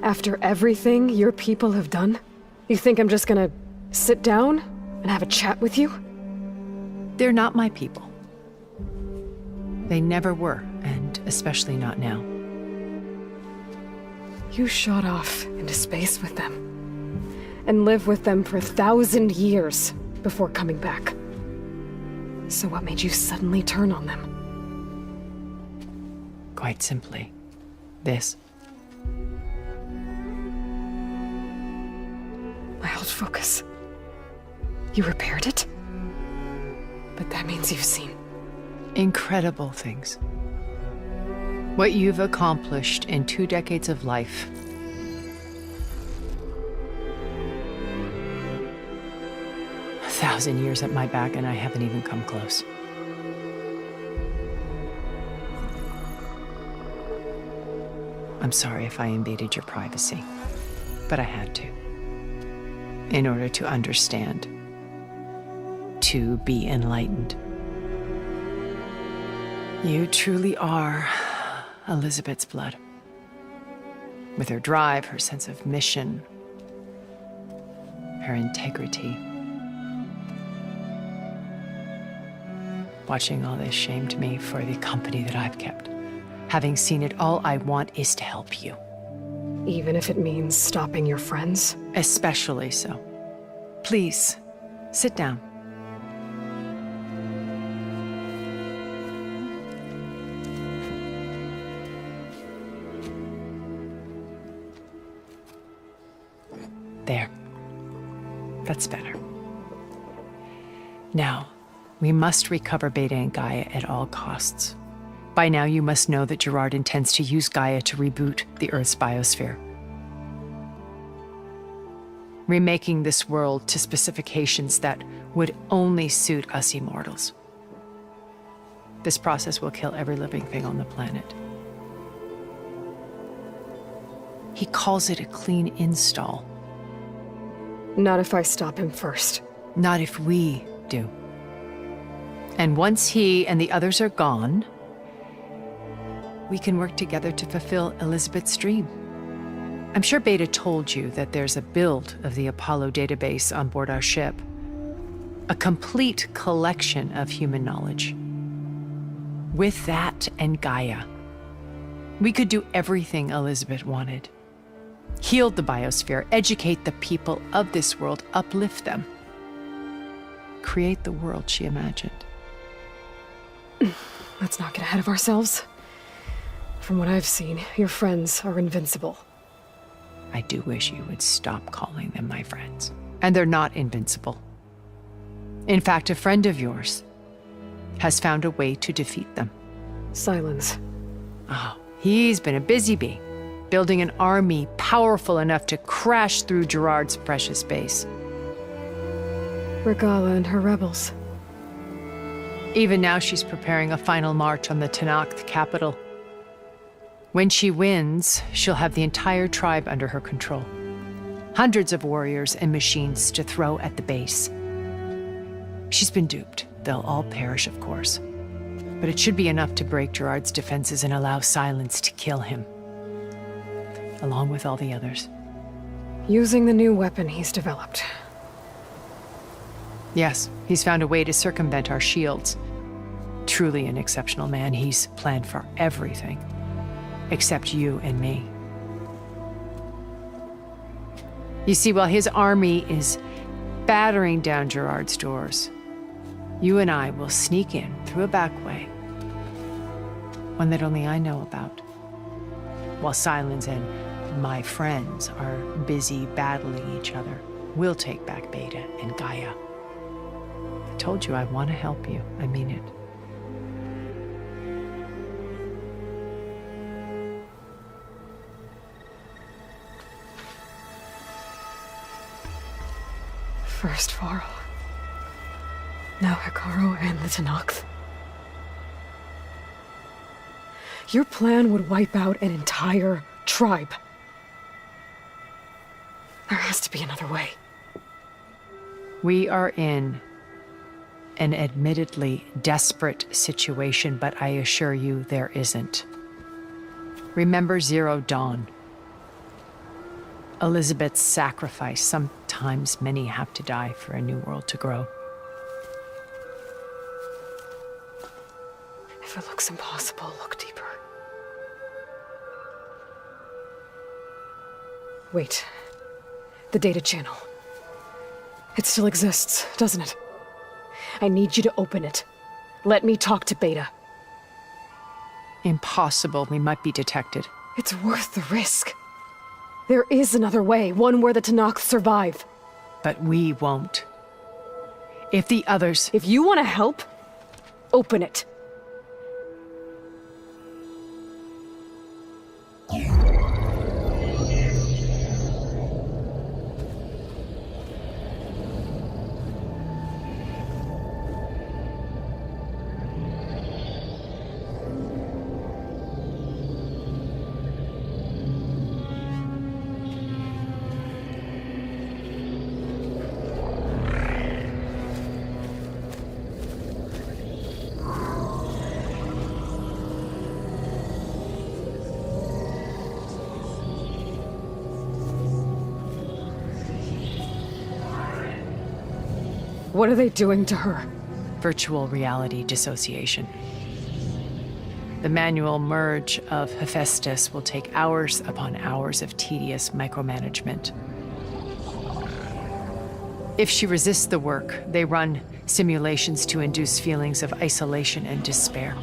After everything your people have done, you think I'm just gonna sit down and have a chat with you? They're not my people. They never were, and especially not now. You shot off into space with them, and lived with them for 1,000 years before coming back. So what made you suddenly turn on them? Quite simply, this. My old focus. You repaired it? But that means you've seen incredible things. What you've accomplished in 2 decades of life. A 1,000 years at my back and I haven't even come close. I'm sorry if I invaded your privacy, but I had to. In order to understand, to be enlightened. You truly are Elizabeth's blood. With her drive, her sense of mission, her integrity. Watching all this shamed me for the company that I've kept. Having seen it, all I want is to help you. Even if it means stopping your friends? Especially so. Please, sit down. There. That's better. Now, we must recover Beta and Gaia at all costs. By now, you must know that Gerard intends to use Gaia to reboot the Earth's biosphere. Remaking this world to specifications that would only suit us immortals. This process will kill every living thing on the planet. He calls it a clean install. Not if I stop him first. Not if we do. And once he and the others are gone, we can work together to fulfill Elizabeth's dream. I'm sure Beta told you that there's a build of the Apollo database on board our ship. A complete collection of human knowledge. With that and Gaia, we could do everything Elizabeth wanted. Heal the biosphere, educate the people of this world, uplift them. Create the world she imagined. Let's not get ahead of ourselves. From what I've seen, your friends are invincible. I do wish you would stop calling them my friends. And they're not invincible. In fact, a friend of yours has found a way to defeat them. Silence. Oh, he's been a busy bee, building an army powerful enough to crash through Gerard's precious base. Regala and her rebels. Even now, she's preparing a final march on the Tenakth capital. When she wins, she'll have the entire tribe under her control. Hundreds of warriors and machines to throw at the base. She's been duped. They'll all perish, of course. But it should be enough to break Gerard's defenses and allow Silence to kill him. Along with all the others. Using the new weapon he's developed. Yes, he's found a way to circumvent our shields. Truly an exceptional man. He's planned for everything. Except you and me. You see, while his army is battering down Gerard's doors, you and I will sneak in through a back way. One that only I know about. While Silence and my friends are busy battling each other, we'll take back Beta and Gaia. I told you I want to help you. I mean it. First Varl. Now Hekarro and the Tenakth. Your plan would wipe out an entire tribe. There has to be another way. We are in an admittedly desperate situation, but I assure you there isn't. Remember Zero Dawn. Elizabeth's sacrifice. Sometimes many have to die for a new world to grow. If it looks impossible, look deeper. Wait. The data channel. It still exists, doesn't it? I need you to open it. Let me talk to Beta. Impossible. We might be detected. It's worth the risk. There is another way, one where the Tenakth survive. But we won't. If the others... If you want to help, open it. What are they doing to her? Virtual reality dissociation. The manual merge of Hephaestus will take hours upon hours of tedious micromanagement. If she resists the work, they run simulations to induce feelings of isolation and despair.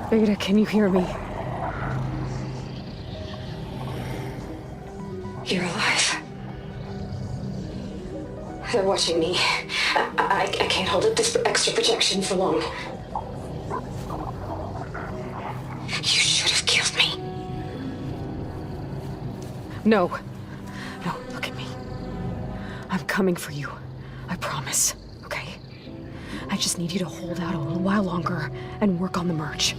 Beta, can you hear me? You're alive. They're watching me. I can't hold up this extra protection for long. You should have killed me. No. No, look at me. I'm coming for you. I promise, okay? I just need you to hold out a little while longer and work on the merge.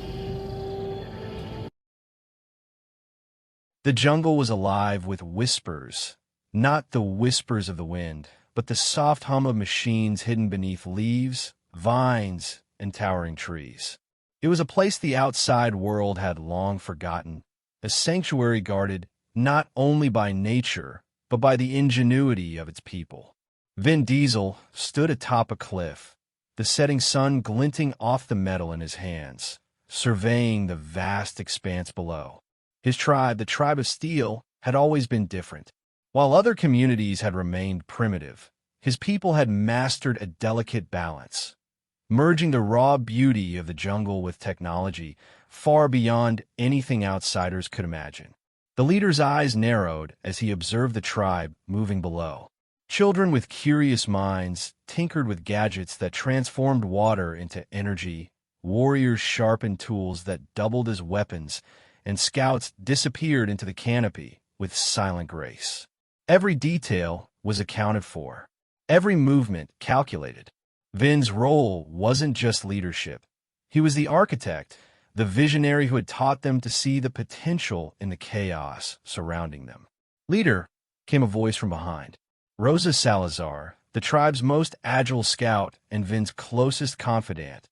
The jungle was alive with whispers, not the whispers of the wind, but the soft hum of machines hidden beneath leaves, vines, and towering trees. It was a place the outside world had long forgotten, a sanctuary guarded not only by nature, but by the ingenuity of its people. Vin Diesel stood atop a cliff, the setting sun glinting off the metal in his hands, surveying the vast expanse below. His tribe, the Tribe of Steel, had always been different. While other communities had remained primitive, his people had mastered a delicate balance, merging the raw beauty of the jungle with technology far beyond anything outsiders could imagine. The leader's eyes narrowed as he observed the tribe moving below. Children with curious minds tinkered with gadgets that transformed water into energy, warriors sharpened tools that doubled as weapons, and scouts disappeared into the canopy with silent grace. Every detail was accounted for, every movement calculated. Vin's role wasn't just leadership. He was the architect, the visionary who had taught them to see the potential in the chaos surrounding them. "Leader," came a voice from behind. Rosa Salazar, the tribe's most agile scout and Vin's closest confidant,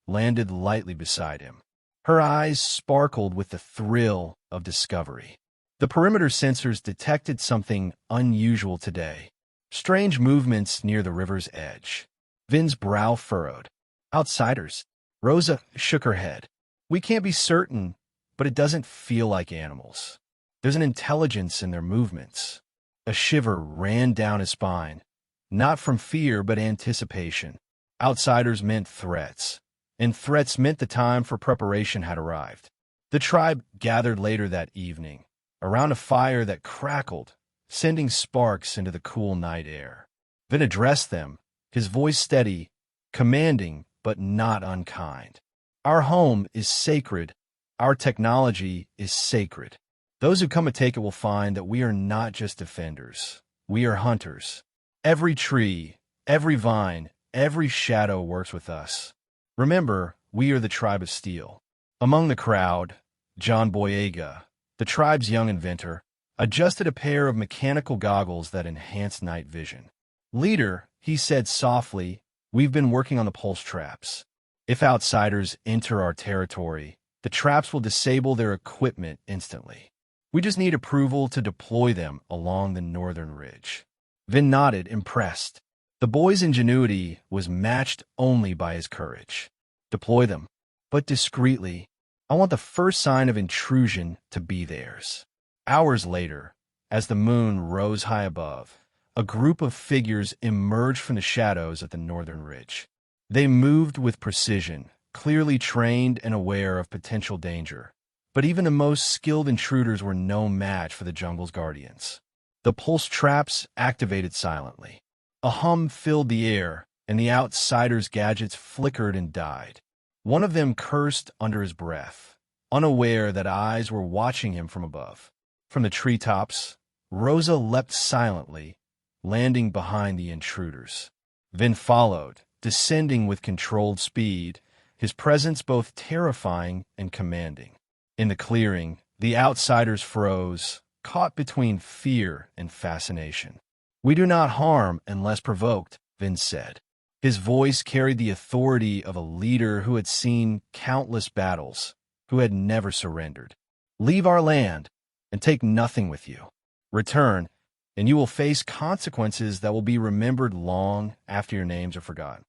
landed lightly beside him. Her eyes sparkled with the thrill of discovery. The perimeter sensors detected something unusual today. Strange movements near the river's edge. Vin's brow furrowed. "Outsiders." Rosa shook her head. "We can't be certain, but it doesn't feel like animals. There's an intelligence in their movements." A shiver ran down his spine, not from fear but anticipation. Outsiders meant threats, and threats meant the time for preparation had arrived. The tribe gathered later that evening, around a fire that crackled, sending sparks into the cool night air. Vin addressed them, his voice steady, commanding but not unkind. "Our home is sacred. Our technology is sacred. Those who come to take it will find that we are not just defenders. We are hunters. Every tree, every vine, every shadow works with us. Remember, we are the Tribe of Steel." Among the crowd, John Boyega, the tribe's young inventor, adjusted a pair of mechanical goggles that enhanced night vision. "Leader," he said softly, "we've been working on the pulse traps. If outsiders enter our territory, the traps will disable their equipment instantly. We just need approval to deploy them along the northern ridge." Vin nodded, impressed. The boy's ingenuity was matched only by his courage. "Deploy them, but discreetly. I want the first sign of intrusion to be theirs." Hours later, as the moon rose high above, a group of figures emerged from the shadows at the northern ridge. They moved with precision, clearly trained and aware of potential danger. But even the most skilled intruders were no match for the jungle's guardians. The pulse traps activated silently. A hum filled the air, and the outsider's gadgets flickered and died. One of them cursed under his breath, unaware that eyes were watching him from above. From the treetops, Rosa leapt silently, landing behind the intruders. Vin followed, descending with controlled speed, his presence both terrifying and commanding. In the clearing, The outsiders froze, caught between fear and fascination. "We do not harm unless provoked," Vin said. His voice carried the authority of a leader who had seen countless battles, who had never surrendered. "Leave our land and take nothing with you. Return, and you will face consequences that will be remembered long after your names are forgotten."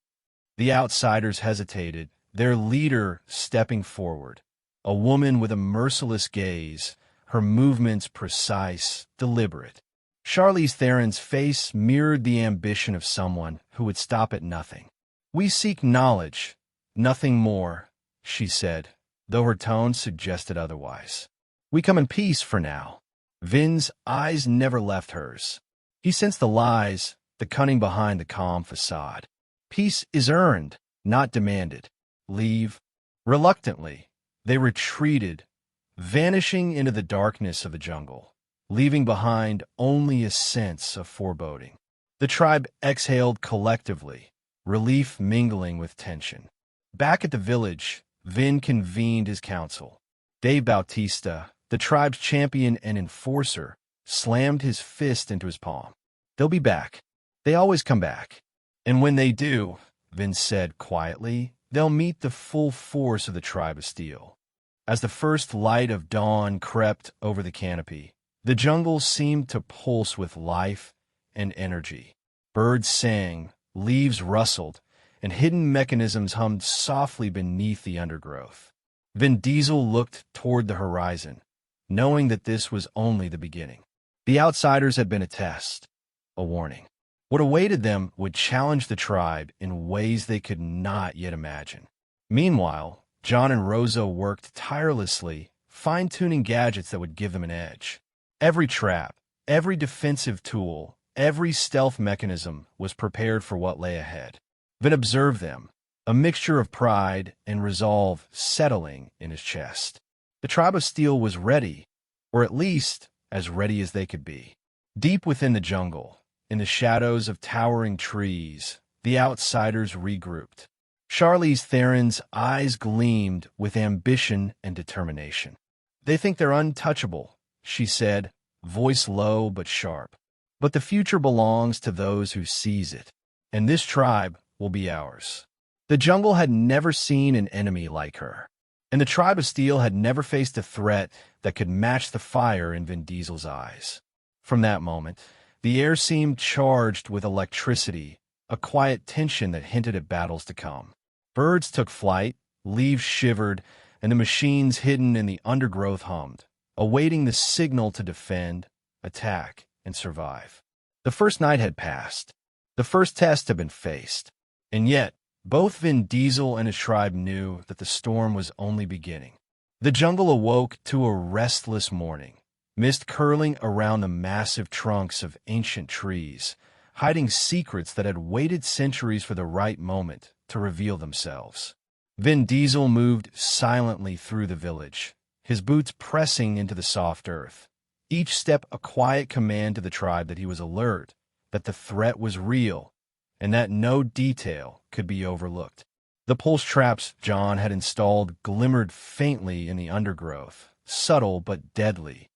The outsiders hesitated, their leader stepping forward, a woman with a merciless gaze, her movements precise, deliberate. Charlize Theron's face mirrored the ambition of someone who would stop at nothing. "We seek knowledge, nothing more," she said, though her tone suggested otherwise. "We come in peace for now." Vin's eyes never left hers. He sensed the lies, the cunning behind the calm facade. Peace is earned, not demanded. Leave. Reluctantly, they retreated, vanishing into the darkness of the jungle, leaving behind only a sense of foreboding. The tribe exhaled collectively, relief mingling with tension. Back at the village, Vin convened his council. Dave Bautista, the tribe's champion and enforcer, slammed his fist into his palm. "They'll be back. They always come back. And when they do," Vin said quietly, "they'll meet the full force of the tribe of steel." As the first light of dawn crept over the canopy, the jungle seemed to pulse with life and energy. Birds sang, leaves rustled, and hidden mechanisms hummed softly beneath the undergrowth. Vin Diesel looked toward the horizon, knowing that this was only the beginning. The outsiders had been a test, a warning. What awaited them would challenge the tribe in ways they could not yet imagine. Meanwhile, John and Rosa worked tirelessly, fine-tuning gadgets that would give them an edge. Every trap, every defensive tool, every stealth mechanism was prepared for what lay ahead. Vin observed them, a mixture of pride and resolve settling in his chest. The tribe of steel was ready, or at least as ready as they could be. Deep within the jungle, in the shadows of towering trees, the outsiders regrouped. Charlize Theron's eyes gleamed with ambition and determination. "They think they're untouchable," she said, voice low but sharp. "But the future belongs to those who seize it, and this tribe will be ours." The jungle had never seen an enemy like her, and the tribe of steel had never faced a threat that could match the fire in Vin Diesel's eyes. From that moment, the air seemed charged with electricity, a quiet tension that hinted at battles to come. Birds took flight, leaves shivered, and the machines hidden in the undergrowth hummed, awaiting the signal to defend, attack, and survive. The first night had passed. The first test had been faced. And yet, both Vin Diesel and his tribe knew that the storm was only beginning. The jungle awoke to a restless morning, mist curling around the massive trunks of ancient trees, hiding secrets that had waited centuries for the right moment to reveal themselves. Vin Diesel moved silently through the village, his boots pressing into the soft earth, each step a quiet command to the tribe that he was alert, that the threat was real, and that no detail could be overlooked. The pulse traps John had installed glimmered faintly in the undergrowth, subtle but deadly,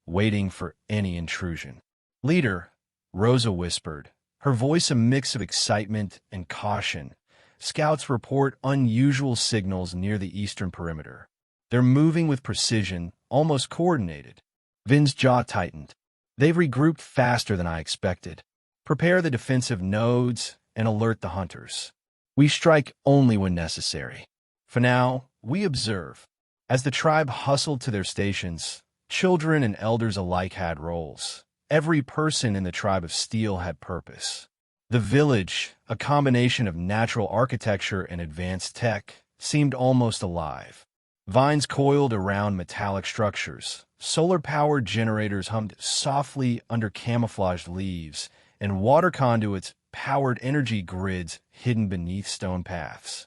waiting for any intrusion. "Leader," Rosa whispered, her voice a mix of excitement and caution. "Scouts report unusual signals near the eastern perimeter. They're moving with precision, almost coordinated." Vin's jaw tightened. "They've regrouped faster than I expected. Prepare the defensive nodes and alert the hunters. We strike only when necessary. For now, we observe." As the tribe hustled to their stations, children and elders alike had roles. Every person in the tribe of steel had purpose. The village, a combination of natural architecture and advanced tech, seemed almost alive. Vines coiled around metallic structures, solar-powered generators hummed softly under camouflaged leaves, and water conduits powered energy grids hidden beneath stone paths.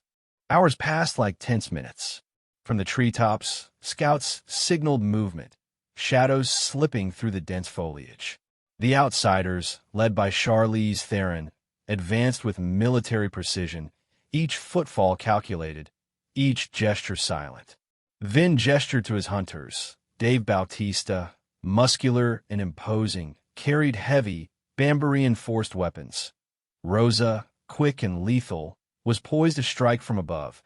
Hours passed like tense minutes. From the treetops, scouts signaled movement, shadows slipping through the dense foliage. The outsiders, led by Charlize Theron, advanced with military precision, each footfall calculated, each gesture silent. Vin gestured to his hunters, Dave Bautista, muscular and imposing, carried heavy, bamboo-reinforced weapons. Rosa, quick and lethal, was poised to strike from above.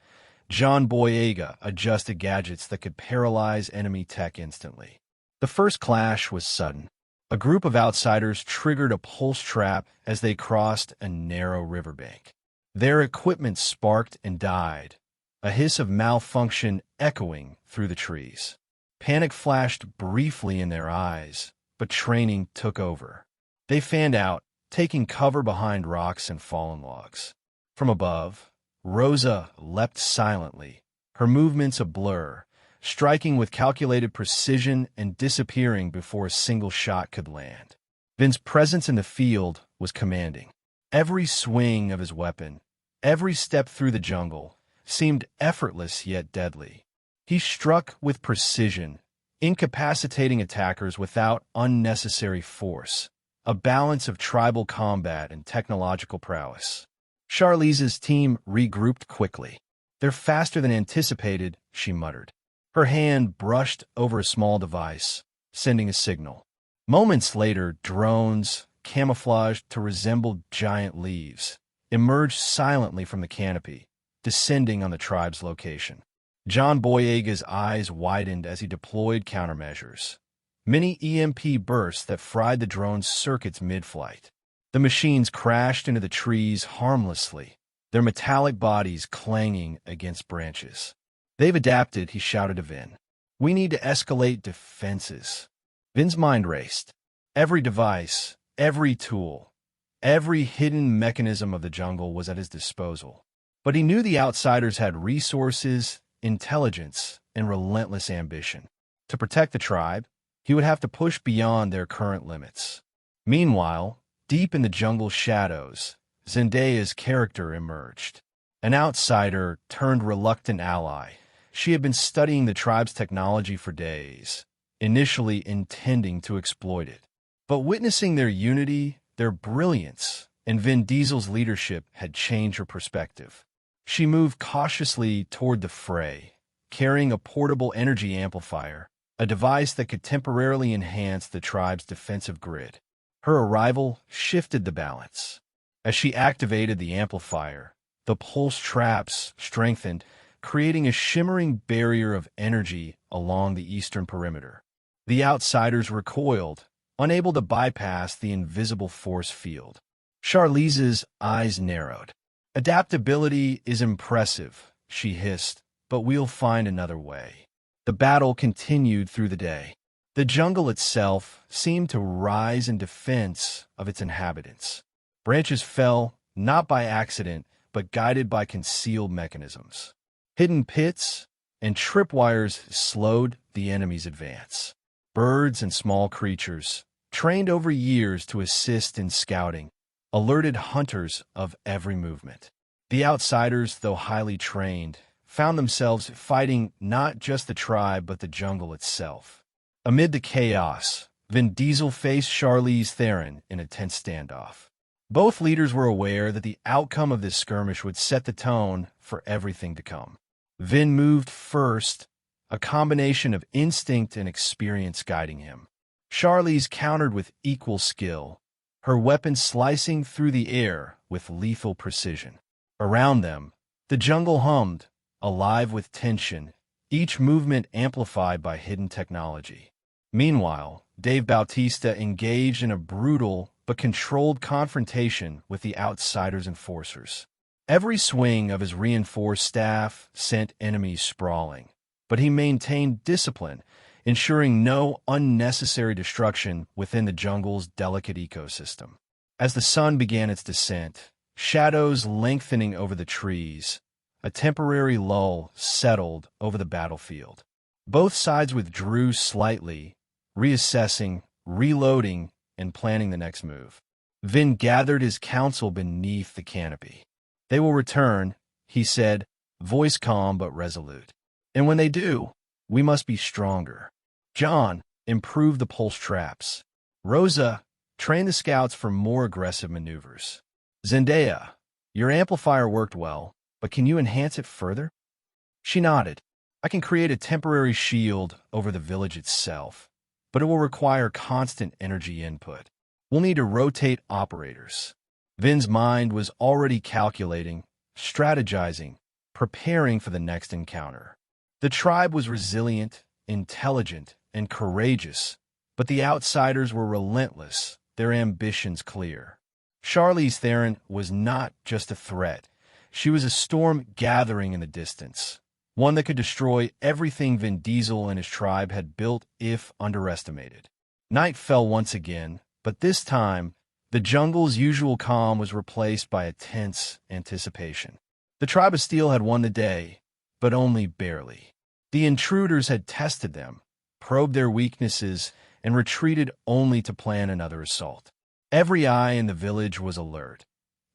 John Boyega adjusted gadgets that could paralyze enemy tech instantly. The first clash was sudden. A group of outsiders triggered a pulse trap as they crossed a narrow riverbank. Their equipment sparked and died, a hiss of malfunction echoing through the trees. Panic flashed briefly in their eyes, but training took over. They fanned out, taking cover behind rocks and fallen logs. From above, Rosa leapt silently, her movements a blur, striking with calculated precision and disappearing before a single shot could land. Vin's presence in the field was commanding. Every swing of his weapon, every step through the jungle, seemed effortless yet deadly. He struck with precision, incapacitating attackers without unnecessary force, a balance of tribal combat and technological prowess. Charlize's team regrouped quickly. "They're faster than anticipated," she muttered. Her hand brushed over a small device, sending a signal. Moments later, drones, camouflaged to resemble giant leaves, emerged silently from the canopy, descending on the tribe's location. John Boyega's eyes widened as he deployed countermeasures. Many EMP bursts that fried the drone's circuits mid-flight. The machines crashed into the trees harmlessly, their metallic bodies clanging against branches. "They've adapted," he shouted to Vin. "We need to escalate defenses." Vin's mind raced. Every device, every tool, every hidden mechanism of the jungle was at his disposal. But he knew the outsiders had resources, intelligence, and relentless ambition. To protect the tribe, he would have to push beyond their current limits. Meanwhile, deep in the jungle's shadows, Zendaya's character emerged. An outsider turned reluctant ally. She had been studying the tribe's technology for days, initially intending to exploit it. But witnessing their unity, their brilliance, and Vin Diesel's leadership had changed her perspective. She moved cautiously toward the fray, carrying a portable energy amplifier, a device that could temporarily enhance the tribe's defensive grid. Her arrival shifted the balance. As she activated the amplifier, the pulse traps strengthened, creating a shimmering barrier of energy along the eastern perimeter. The outsiders recoiled, unable to bypass the invisible force field. Charlize's eyes narrowed. "Adaptability is impressive," she hissed, "but we'll find another way." The battle continued through the day. The jungle itself seemed to rise in defense of its inhabitants. Branches fell, not by accident, but guided by concealed mechanisms. Hidden pits and tripwires slowed the enemy's advance. Birds and small creatures, trained over years to assist in scouting, alerted hunters of every movement. The outsiders, though highly trained, found themselves fighting not just the tribe but the jungle itself. Amid the chaos, Vin Diesel faced Charlize Theron in a tense standoff. Both leaders were aware that the outcome of this skirmish would set the tone for everything to come. Vin moved first, a combination of instinct and experience guiding him. Charlize countered with equal skill, her weapon slicing through the air with lethal precision. Around them, the jungle hummed, alive with tension, each movement amplified by hidden technology. Meanwhile, Dave Bautista engaged in a brutal but controlled confrontation with the outsiders' enforcers. Every swing of his reinforced staff sent enemies sprawling, but he maintained discipline, ensuring no unnecessary destruction within the jungle's delicate ecosystem. As the sun began its descent, shadows lengthening over the trees, a temporary lull settled over the battlefield. Both sides withdrew slightly, reassessing, reloading, and planning the next move. Vin gathered his council beneath the canopy. "They will return," he said, voice calm but resolute. "And when they do, we must be stronger. John, improve the pulse traps. Rosa, train the scouts for more aggressive maneuvers. Zendaya, your amplifier worked well, but can you enhance it further?" She nodded. I can create a temporary shield over the village itself, but it will require constant energy input. We'll need to rotate operators. Vin's mind was already calculating, strategizing, preparing for the next encounter. The tribe was resilient, intelligent, and courageous, but the outsiders were relentless, their ambitions clear. Charlize Theron was not just a threat. She was a storm gathering in the distance, one that could destroy everything Vin Diesel and his tribe had built if underestimated. Night fell once again, but this time, the jungle's usual calm was replaced by a tense anticipation. The tribe of Steel had won the day, but only barely. The intruders had tested them, probed their weaknesses, and retreated only to plan another assault. Every eye in the village was alert,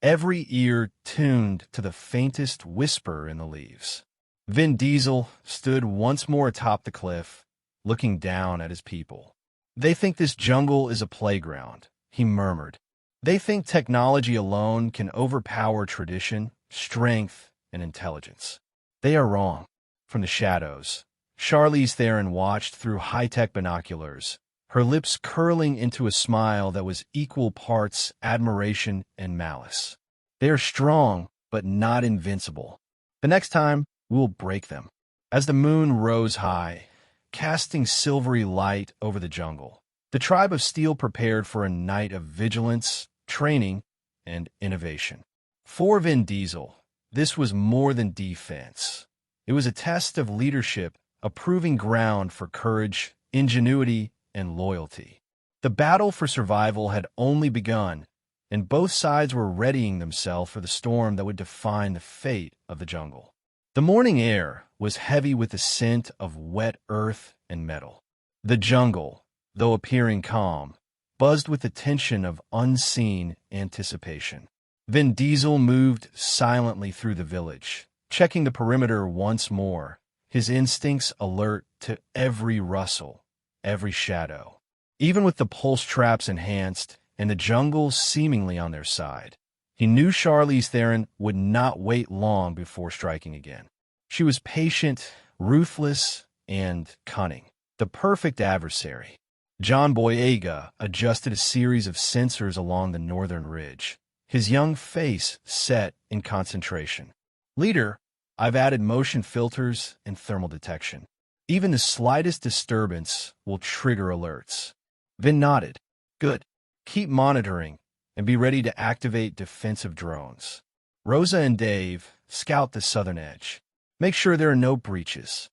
every ear tuned to the faintest whisper in the leaves. Vin Diesel stood once more atop the cliff, looking down at his people. "They think this jungle is a playground," he murmured. "They think technology alone can overpower tradition, strength, and intelligence. They are wrong." From the shadows, Charlize Theron watched through high-tech binoculars, her lips curling into a smile that was equal parts admiration and malice. "They are strong, but not invincible. The next time, we'll break them." As the moon rose high, casting silvery light over the jungle, the tribe of Steel prepared for a night of vigilance, training, and innovation. For Vin Diesel, this was more than defense. It was a test of leadership, a proving ground for courage, ingenuity, and loyalty. The battle for survival had only begun, and both sides were readying themselves for the storm that would define the fate of the jungle. The morning air was heavy with the scent of wet earth and metal. The jungle, though appearing calm, buzzed with the tension of unseen anticipation. Vin Diesel moved silently through the village, checking the perimeter once more, his instincts alert to every rustle, every shadow. Even with the pulse traps enhanced and the jungle seemingly on their side, he knew Charlize Theron would not wait long before striking again. She was patient, ruthless, and cunning, the perfect adversary. John Boyega adjusted a series of sensors along the northern ridge, his young face set in concentration. "Leader, I've added motion filters and thermal detection. Even the slightest disturbance will trigger alerts." Vin nodded. "Good. Keep monitoring and be ready to activate defensive drones. Rosa and Dave scout the southern edge. Make sure there are no breaches."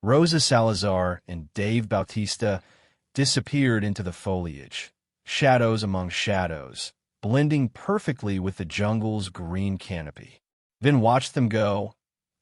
Rosa Salazar and Dave Bautista disappeared into the foliage, shadows among shadows, blending perfectly with the jungle's green canopy. Vin watched them go,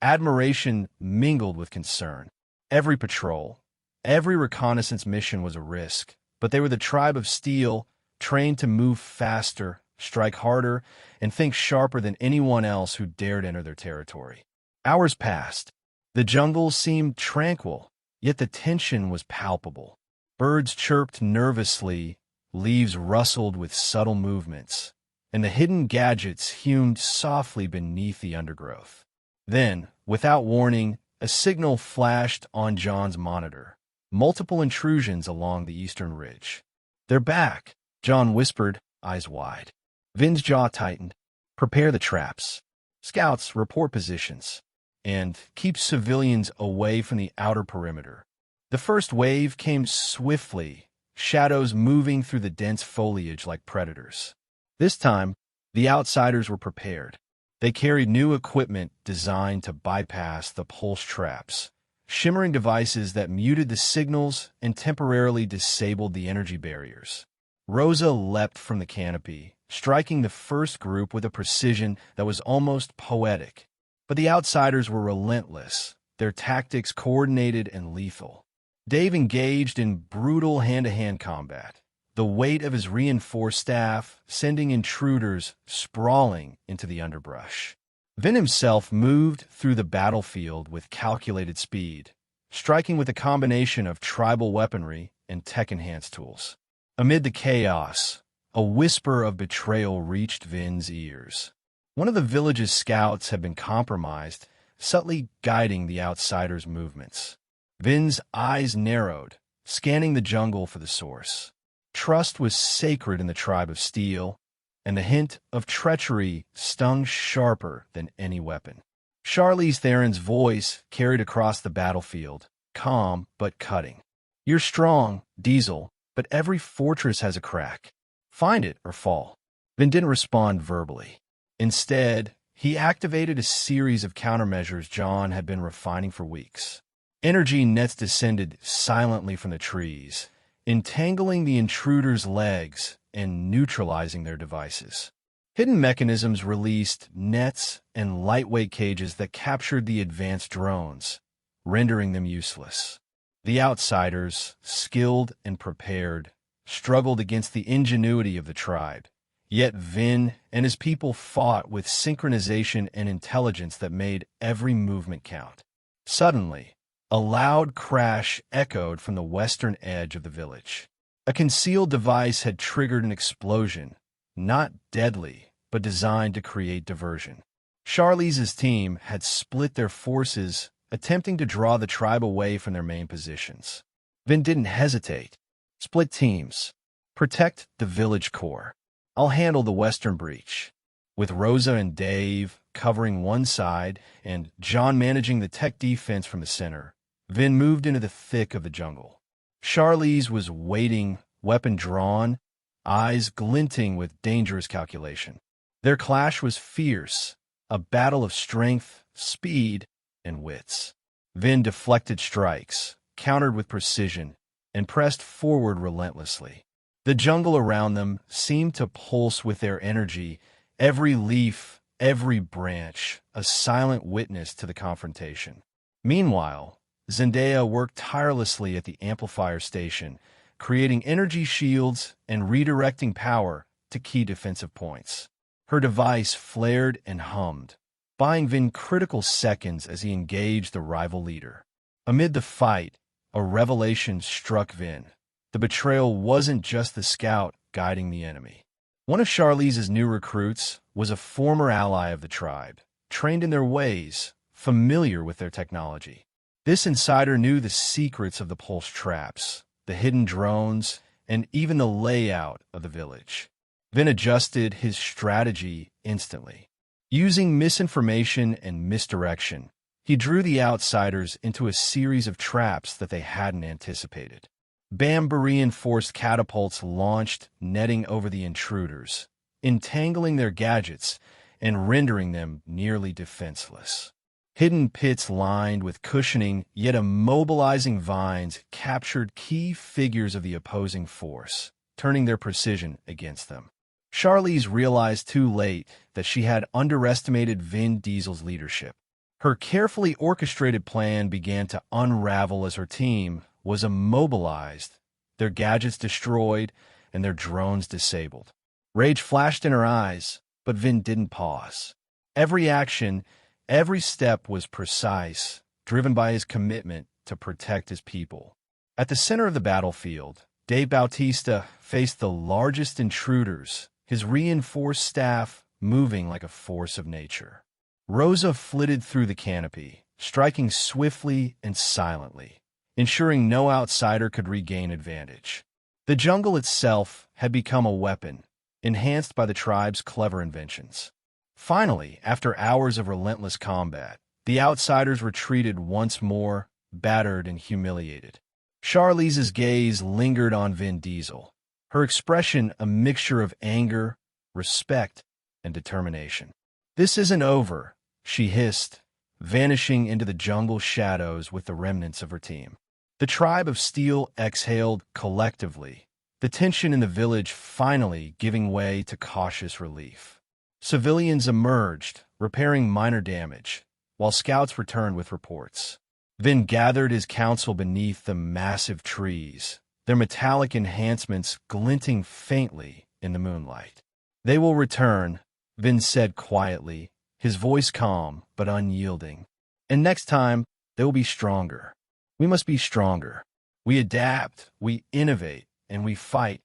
admiration mingled with concern. Every patrol, every reconnaissance mission was a risk, but they were the tribe of Steel, trained to move faster, strike harder, and think sharper than anyone else who dared enter their territory. Hours passed. The jungle seemed tranquil, yet the tension was palpable. Birds chirped nervously, leaves rustled with subtle movements, and the hidden gadgets hummed softly beneath the undergrowth. Then, without warning, a signal flashed on John's monitor. Multiple intrusions along the eastern ridge. "They're back," John whispered, eyes wide. Vin's jaw tightened. "Prepare the traps. Scouts, report positions. And keep civilians away from the outer perimeter." The first wave came swiftly, shadows moving through the dense foliage like predators. This time, the outsiders were prepared. They carried new equipment designed to bypass the pulse traps, shimmering devices that muted the signals and temporarily disabled the energy barriers. Rosa leapt from the canopy, striking the first group with a precision that was almost poetic. But the outsiders were relentless, their tactics coordinated and lethal. Dave engaged in brutal hand-to-hand combat, the weight of his reinforced staff sending intruders sprawling into the underbrush. Vin himself moved through the battlefield with calculated speed, striking with a combination of tribal weaponry and tech-enhanced tools. Amid the chaos, a whisper of betrayal reached Vin's ears. One of the village's scouts had been compromised, subtly guiding the outsider's movements. Vin's eyes narrowed, scanning the jungle for the source. Trust was sacred in the tribe of Steel, and the hint of treachery stung sharper than any weapon. Charlize Theron's voice carried across the battlefield, calm but cutting. "You're strong, Diesel, but every fortress has a crack. Find it or fall." Vin didn't respond verbally. Instead, he activated a series of countermeasures John had been refining for weeks. Energy nets descended silently from the trees, entangling the intruders' legs and neutralizing their devices. Hidden mechanisms released nets and lightweight cages that captured the advanced drones, rendering them useless. The outsiders, skilled and prepared, struggled against the ingenuity of the tribe. Yet Vin and his people fought with synchronization and intelligence that made every movement count. Suddenly, a loud crash echoed from the western edge of the village. A concealed device had triggered an explosion, not deadly, but designed to create diversion. Charlize's team had split their forces, attempting to draw the tribe away from their main positions. Vin didn't hesitate. "Split teams. Protect the village core. I'll handle the western breach." With Rosa and Dave covering one side and John managing the tech defense from the center, Vin moved into the thick of the jungle. Charlize was waiting, weapon drawn, eyes glinting with dangerous calculation. Their clash was fierce, a battle of strength, speed, and wits. Vin deflected strikes, countered with precision, and pressed forward relentlessly. The jungle around them seemed to pulse with their energy, every leaf, every branch, a silent witness to the confrontation. Meanwhile, Zendaya worked tirelessly at the amplifier station, creating energy shields and redirecting power to key defensive points. Her device flared and hummed, buying Vin critical seconds as he engaged the rival leader. Amid the fight, a revelation struck Vin. The betrayal wasn't just the scout guiding the enemy. One of Charlize's new recruits was a former ally of the tribe, trained in their ways, familiar with their technology. This insider knew the secrets of the pulse traps, the hidden drones, and even the layout of the village. Vin adjusted his strategy instantly. Using misinformation and misdirection, he drew the outsiders into a series of traps that they hadn't anticipated. Bamboo-reinforced catapults launched, netting over the intruders, entangling their gadgets and rendering them nearly defenseless. Hidden pits lined with cushioning yet immobilizing vines captured key figures of the opposing force, turning their precision against them. Charlize realized too late that she had underestimated Vin Diesel's leadership. Her carefully orchestrated plan began to unravel as her team was immobilized, their gadgets destroyed, and their drones disabled. Rage flashed in her eyes, but Vin didn't pause. Every action, every step was precise, driven by his commitment to protect his people. At the center of the battlefield, Bautista faced the largest intruders, his reinforced staff moving like a force of nature. Rosa flitted through the canopy, striking swiftly and silently, ensuring no outsider could regain advantage. The jungle itself had become a weapon, enhanced by the tribe's clever inventions. Finally, after hours of relentless combat, the outsiders retreated once more, battered and humiliated. Charlize's gaze lingered on Vin Diesel, her expression a mixture of anger, respect, and determination. "This isn't over," she hissed, vanishing into the jungle shadows with the remnants of her team. The tribe of Steel exhaled collectively, the tension in the village finally giving way to cautious relief. Civilians emerged, repairing minor damage, while scouts returned with reports. Vin gathered his council beneath the massive trees, their metallic enhancements glinting faintly in the moonlight. "They will return," Vin said quietly, his voice calm but unyielding. "And next time, they will be stronger. We must be stronger. We adapt, we innovate, and we fight,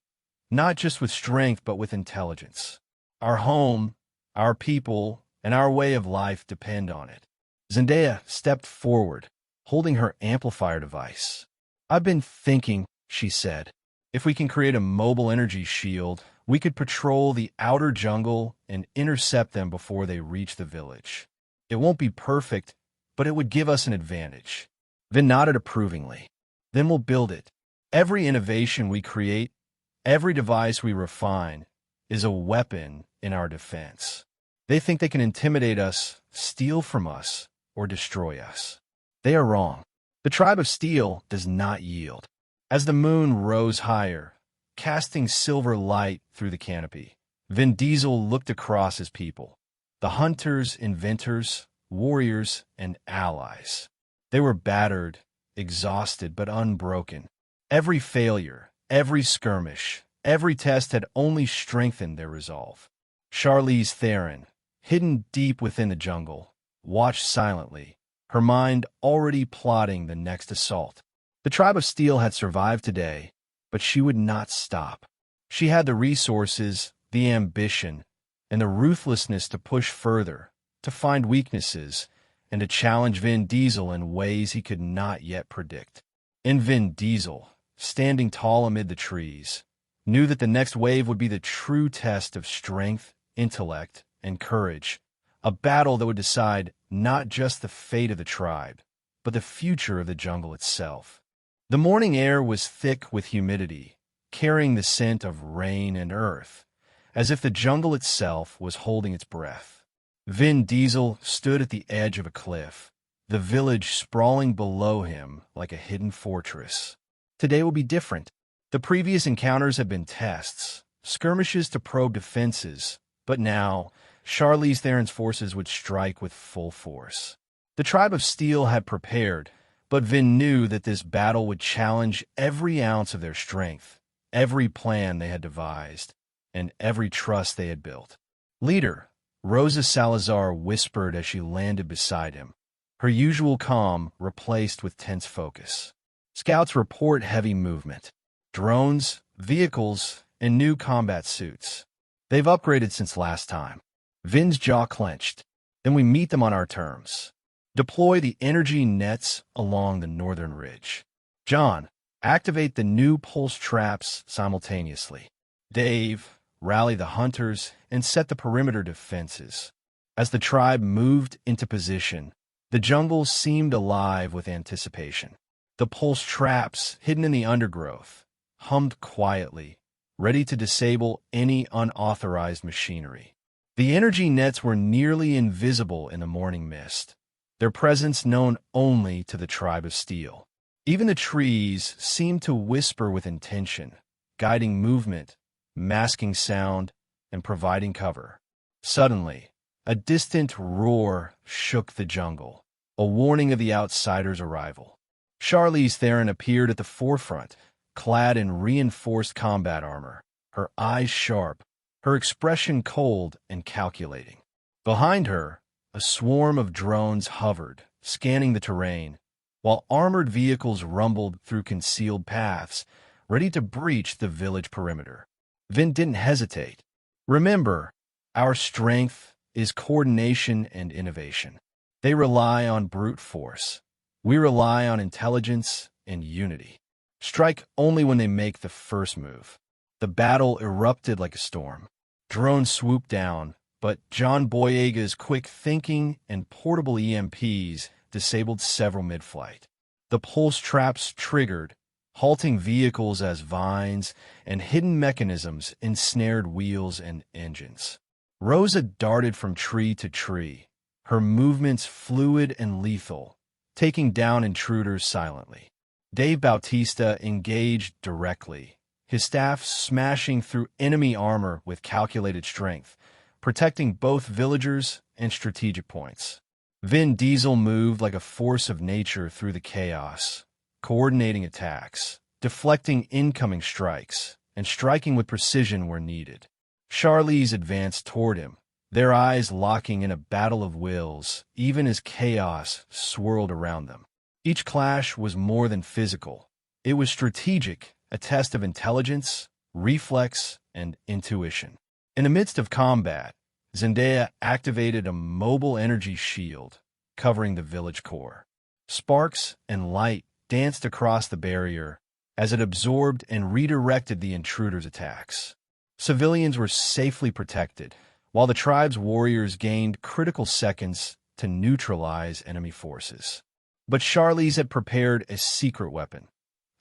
not just with strength but with intelligence. Our home, our people, and our way of life depend on it." Zendaya stepped forward, holding her amplifier device. "I've been thinking," she said. "If we can create a mobile energy shield, we could patrol the outer jungle and intercept them before they reach the village. It won't be perfect, but it would give us an advantage." Vin nodded approvingly. "Then we'll build it. Every innovation we create, every device we refine, is a weapon in our defense. They think they can intimidate us, steal from us, or destroy us. They are wrong. The tribe of Steel does not yield." As the moon rose higher, casting silver light through the canopy, Vin Diesel looked across his people. The hunters, inventors, warriors, and allies. They were battered, exhausted, but unbroken. Every failure, every skirmish, every test had only strengthened their resolve. Charlize Theron, hidden deep within the jungle, watched silently, her mind already plotting the next assault. The tribe of Steel had survived today, but she would not stop. She had the resources, the ambition, and the ruthlessness to push further, to find weaknesses, and to challenge Vin Diesel in ways he could not yet predict. And Vin Diesel, standing tall amid the trees, knew that the next wave would be the true test of strength, intellect, and courage, a battle that would decide not just the fate of the tribe, but the future of the jungle itself. The morning air was thick with humidity, carrying the scent of rain and earth, as if the jungle itself was holding its breath. Vin Diesel stood at the edge of a cliff, the village sprawling below him like a hidden fortress. Today will be different. The previous encounters had been tests, skirmishes to probe defenses, but now Charlize Theron's forces would strike with full force. The tribe of Steel had prepared, but Vin knew that this battle would challenge every ounce of their strength, every plan they had devised, and every trust they had built. "Leader," Rosa Salazar whispered as she landed beside him, her usual calm replaced with tense focus. "Scouts report heavy movement. Drones, vehicles, and new combat suits. They've upgraded since last time." Vin's jaw clenched. "Then we meet them on our terms. Deploy the energy nets along the northern ridge. John, activate the new pulse traps simultaneously. Dave, rally the hunters and set the perimeter defenses." As the tribe moved into position, the jungle seemed alive with anticipation. The pulse traps, hidden in the undergrowth, hummed quietly, ready to disable any unauthorized machinery. The energy nets were nearly invisible in the morning mist, their presence known only to the tribe of Steel. Even the trees seemed to whisper with intention, guiding movement, masking sound, and providing cover. Suddenly, a distant roar shook the jungle, a warning of the outsider's arrival. Charlize Theron appeared at the forefront, clad in reinforced combat armor, her eyes sharp, her expression cold and calculating. Behind her, a swarm of drones hovered, scanning the terrain, while armored vehicles rumbled through concealed paths, ready to breach the village perimeter. Vin didn't hesitate. "Remember, our strength is coordination and innovation. They rely on brute force. We rely on intelligence and unity. Strike only when they make the first move." The battle erupted like a storm. Drones swooped down, but John Boyega's quick thinking and portable EMPs disabled several mid-flight. The pulse traps triggered, halting vehicles as vines and hidden mechanisms ensnared wheels and engines. Rosa darted from tree to tree, her movements fluid and lethal, taking down intruders silently. Dave Bautista engaged directly, his staff smashing through enemy armor with calculated strength, protecting both villagers and strategic points. Vin Diesel moved like a force of nature through the chaos, coordinating attacks, deflecting incoming strikes, and striking with precision where needed. Charlize advanced toward him, their eyes locking in a battle of wills, even as chaos swirled around them. Each clash was more than physical. It was strategic, a test of intelligence, reflex, and intuition. In the midst of combat, Zendaya activated a mobile energy shield, covering the village core. Sparks and light danced across the barrier as it absorbed and redirected the intruders' attacks. Civilians were safely protected, while the tribe's warriors gained critical seconds to neutralize enemy forces. But Charlize had prepared a secret weapon,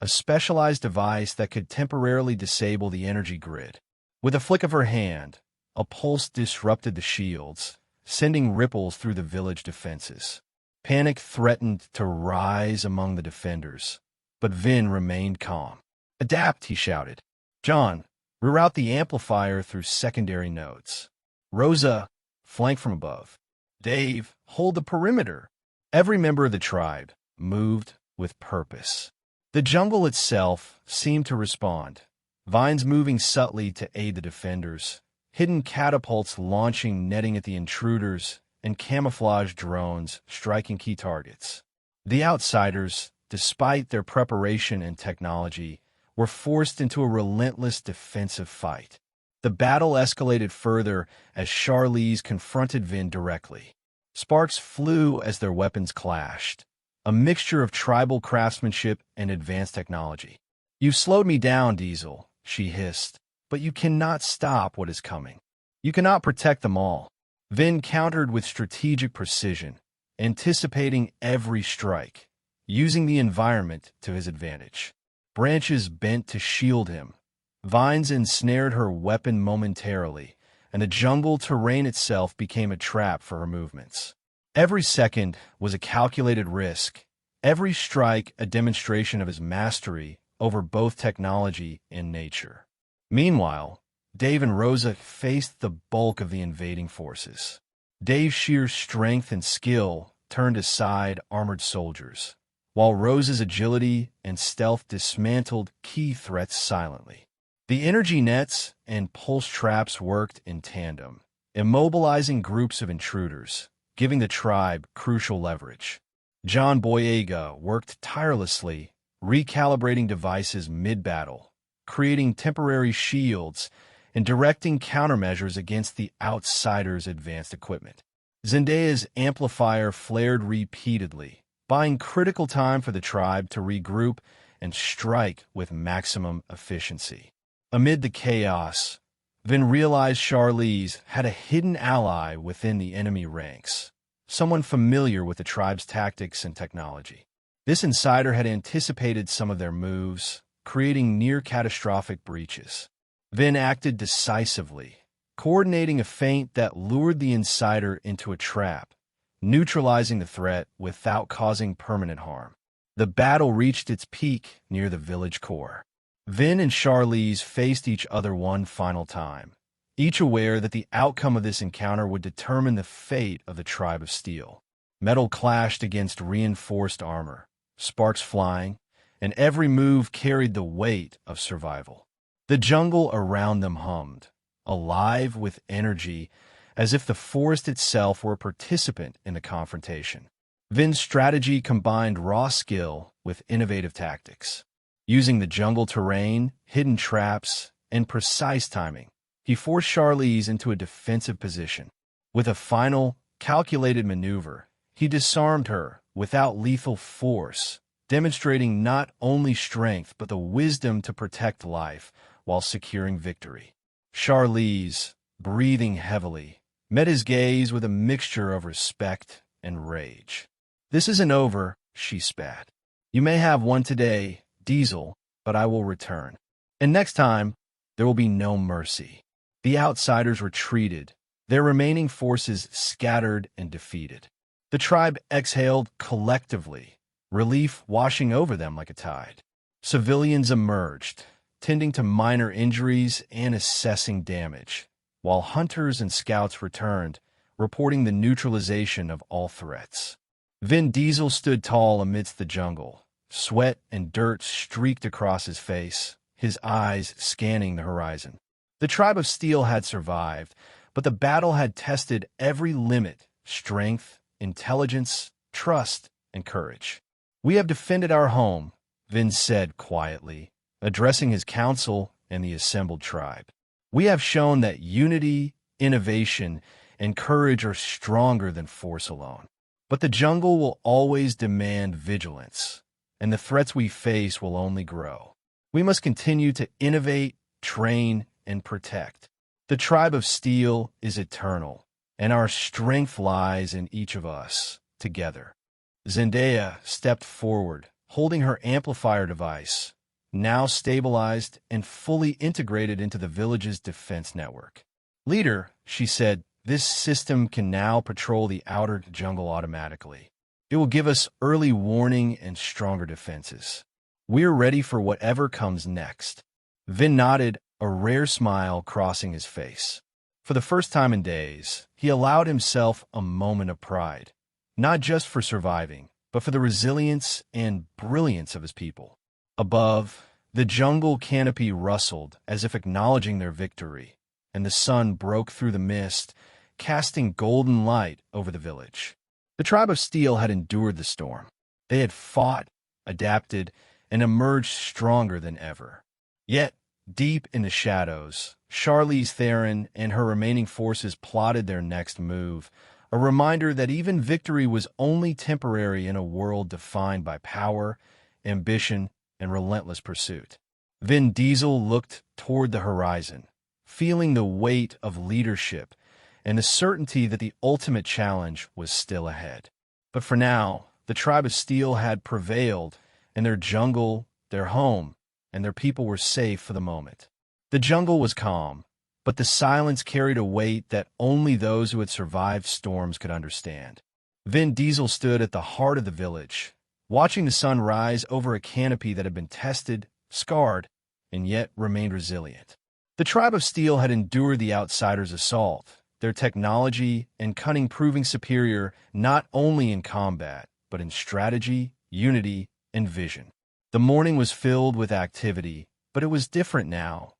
a specialized device that could temporarily disable the energy grid. With a flick of her hand, a pulse disrupted the shields, sending ripples through the village defenses. Panic threatened to rise among the defenders, but Vin remained calm. "Adapt," he shouted. "John, reroute the amplifier through secondary nodes. Rosa, flank from above. Dave, hold the perimeter." Every member of the tribe moved with purpose. The jungle itself seemed to respond, vines moving subtly to aid the defenders, hidden catapults launching netting at the intruders, and camouflage drones striking key targets. The outsiders, despite their preparation and technology, were forced into a relentless defensive fight. The battle escalated further as Charlize confronted Vin directly. Sparks flew as their weapons clashed, a mixture of tribal craftsmanship and advanced technology. "You've slowed me down, Diesel," she hissed, "but you cannot stop what is coming. You cannot protect them all." Vin countered with strategic precision, anticipating every strike, using the environment to his advantage. Branches bent to shield him. Vines ensnared her weapon momentarily, and the jungle terrain itself became a trap for her movements. Every second was a calculated risk, every strike a demonstration of his mastery over both technology and nature. Meanwhile, Dave and Rosa faced the bulk of the invading forces. Dave's sheer strength and skill turned aside armored soldiers, while Rosa's agility and stealth dismantled key threats silently. The energy nets and pulse traps worked in tandem, immobilizing groups of intruders, giving the tribe crucial leverage. John Boyega worked tirelessly, recalibrating devices mid-battle, creating temporary shields, and directing countermeasures against the outsiders' advanced equipment. Zendaya's amplifier flared repeatedly, buying critical time for the tribe to regroup and strike with maximum efficiency. Amid the chaos, Vin realized Charlize had a hidden ally within the enemy ranks, someone familiar with the tribe's tactics and technology. This insider had anticipated some of their moves, creating near-catastrophic breaches. Vin acted decisively, coordinating a feint that lured the insider into a trap, neutralizing the threat without causing permanent harm. The battle reached its peak near the village core. Vin and Charlize faced each other one final time, each aware that the outcome of this encounter would determine the fate of the Tribe of Steel. Metal clashed against reinforced armor, sparks flying, and every move carried the weight of survival. The jungle around them hummed, alive with energy, as if the forest itself were a participant in the confrontation. Vin's strategy combined raw skill with innovative tactics. Using the jungle terrain, hidden traps, and precise timing, he forced Charlize into a defensive position. With a final, calculated maneuver, he disarmed her without lethal force, demonstrating not only strength but the wisdom to protect life while securing victory. Charlize, breathing heavily, met his gaze with a mixture of respect and rage. "This isn't over," she spat. "You may have one today, Diesel, but I will return. And next time, there will be no mercy." The outsiders retreated, their remaining forces scattered and defeated. The tribe exhaled collectively, relief washing over them like a tide. Civilians emerged, tending to minor injuries and assessing damage, while hunters and scouts returned, reporting the neutralization of all threats. Vin Diesel stood tall amidst the jungle. Sweat and dirt streaked across his face, his eyes scanning the horizon. The Tribe of Steel had survived, but the battle had tested every limit: strength, intelligence, trust, and courage. "We have defended our home," Vin said quietly, addressing his council and the assembled tribe. "We have shown that unity, innovation, and courage are stronger than force alone. But the jungle will always demand vigilance, and the threats we face will only grow. We must continue to innovate, train, and protect. The tribe of steel is eternal, and our strength lies in each of us, together. Zendaya stepped forward, holding her amplifier device, now stabilized and fully integrated into the village's defense network. "Leader," she said, "this system can now patrol the outer jungle automatically. It will give us early warning and stronger defenses. We're ready for whatever comes next." Vin nodded, a rare smile crossing his face. For the first time in days, he allowed himself a moment of pride, not just for surviving, but for the resilience and brilliance of his people. Above, the jungle canopy rustled as if acknowledging their victory, and the sun broke through the mist, casting golden light over the village. The tribe of steel had endured the storm. They had fought, adapted, and emerged stronger than ever. Yet, deep in the shadows, Charlize Theron and her remaining forces plotted their next move, a reminder that even victory was only temporary in a world defined by power, ambition, and relentless pursuit. Vin Diesel looked toward the horizon, feeling the weight of leadership and the certainty that the ultimate challenge was still ahead. But for now, the tribe of steel had prevailed, and their jungle, their home, and their people were safe for the moment. The jungle was calm, but the silence carried a weight that only those who had survived storms could understand. Vin Diesel stood at the heart of the village, watching the sun rise over a canopy that had been tested, scarred, and yet remained resilient. The tribe of steel had endured the outsiders' assault, their technology and cunning proving superior not only in combat, but in strategy, unity, and vision. The morning was filled with activity, but it was different now.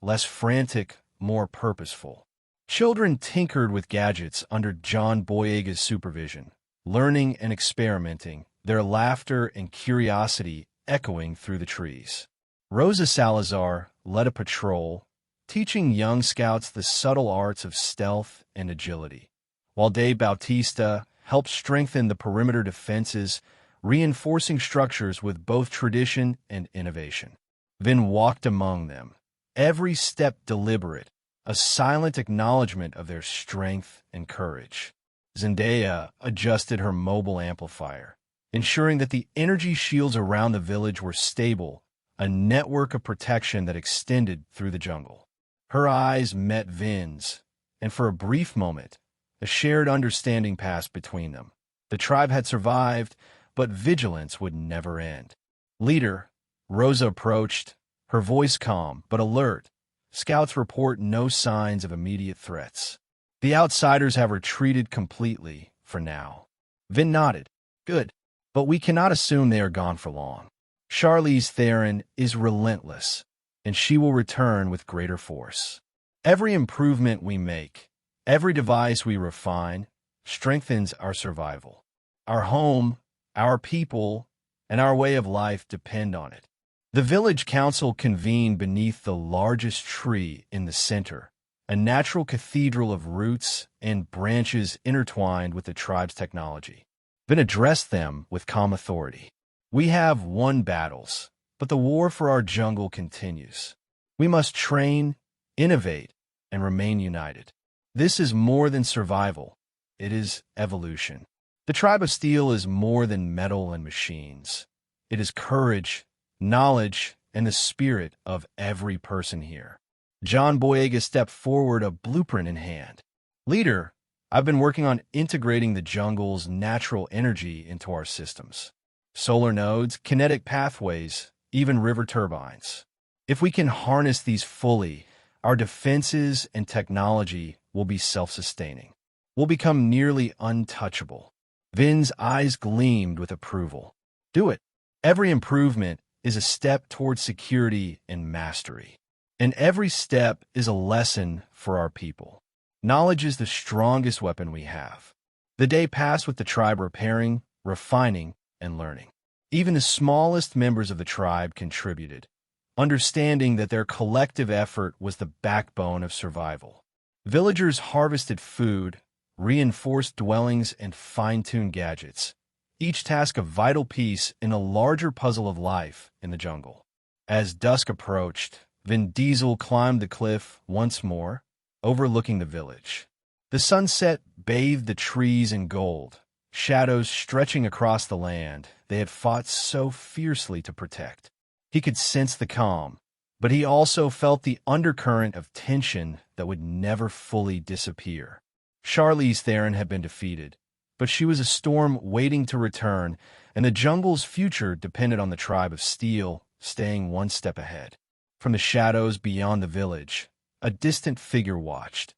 Less frantic, more purposeful. Children tinkered with gadgets under John Boyega's supervision, learning and experimenting, their laughter and curiosity echoing through the trees. Rosa Salazar led a patrol, teaching young scouts the subtle arts of stealth and agility, while Bautista helped strengthen the perimeter defenses, reinforcing structures with both tradition and innovation. Vin walked among them, every step deliberate, a silent acknowledgement of their strength and courage. Zendaya adjusted her mobile amplifier, ensuring that the energy shields around the village were stable, a network of protection that extended through the jungle. Her eyes met Vin's, and for a brief moment, a shared understanding passed between them. The tribe had survived, but vigilance would never end. "Leader," Rosa approached, her voice calm but alert. "Scouts report no signs of immediate threats. The outsiders have retreated completely, for now." Vin nodded. "Good, but we cannot assume they are gone for long. Charlize Theron is relentless, and she will return with greater force. Every improvement we make, every device we refine, strengthens our survival. Our home, our people, and our way of life depend on it." The village council convened beneath the largest tree in the center, a natural cathedral of roots and branches intertwined with the tribe's technology. Vin addressed them with calm authority. "We have won battles, but the war for our jungle continues. We must train, innovate, and remain united. This is more than survival. It is evolution. The tribe of steel is more than metal and machines. It is courage, knowledge, and the spirit of every person here." John Boyega stepped forward, a blueprint in hand. "Leader, I've been working on integrating the jungle's natural energy into our systems. Solar nodes, kinetic pathways, even river turbines. If we can harness these fully, our defenses and technology will be self-sustaining. We'll become nearly untouchable." Vin's eyes gleamed with approval. "Do it. Every improvement is a step towards security and mastery. And every step is a lesson for our people. Knowledge is the strongest weapon we have." The day passed with the tribe repairing, refining, and learning. Even the smallest members of the tribe contributed, understanding that their collective effort was the backbone of survival. Villagers harvested food, reinforced dwellings, and fine-tuned gadgets, each task a vital piece in a larger puzzle of life in the jungle. As dusk approached, Vin Diesel climbed the cliff once more, overlooking the village. The sunset bathed the trees in gold, shadows stretching across the land they had fought so fiercely to protect. He could sense the calm, but he also felt the undercurrent of tension that would never fully disappear. Charlize Theron had been defeated, but she was a storm waiting to return, and the jungle's future depended on the tribe of Steel staying one step ahead. From the shadows beyond the village, a distant figure watched,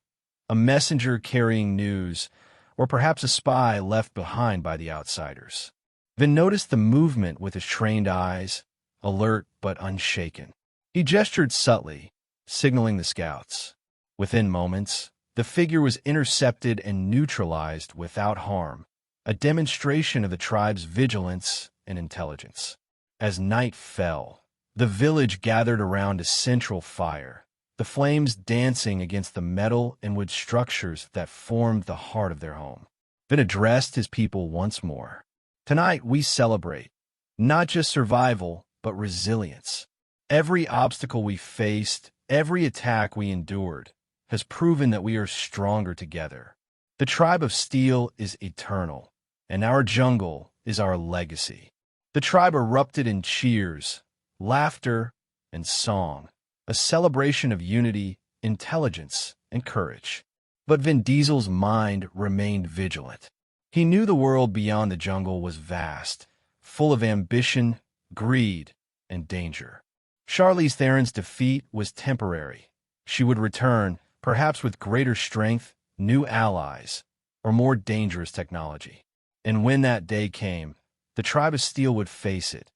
a messenger carrying news, or perhaps a spy left behind by the outsiders. Vin noticed the movement with his trained eyes, alert but unshaken. He gestured subtly, signaling the scouts. Within moments, the figure was intercepted and neutralized without harm, a demonstration of the tribe's vigilance and intelligence. As night fell, the village gathered around a central fire, the flames dancing against the metal and wood structures that formed the heart of their home. Vin addressed his people once more. Tonight we celebrate, not just survival, but resilience. Every obstacle we faced, every attack we endured, has proven that we are stronger together. The tribe of Steel is eternal, and our jungle is our legacy. The tribe erupted in cheers, laughter, and song, a celebration of unity, intelligence, and courage. But Vin Diesel's mind remained vigilant. He knew the world beyond the jungle was vast, full of ambition, greed, and danger. Charlize Theron's defeat was temporary. She would return, perhaps with greater strength, new allies, or more dangerous technology. And when that day came, the tribe of Steel would face it,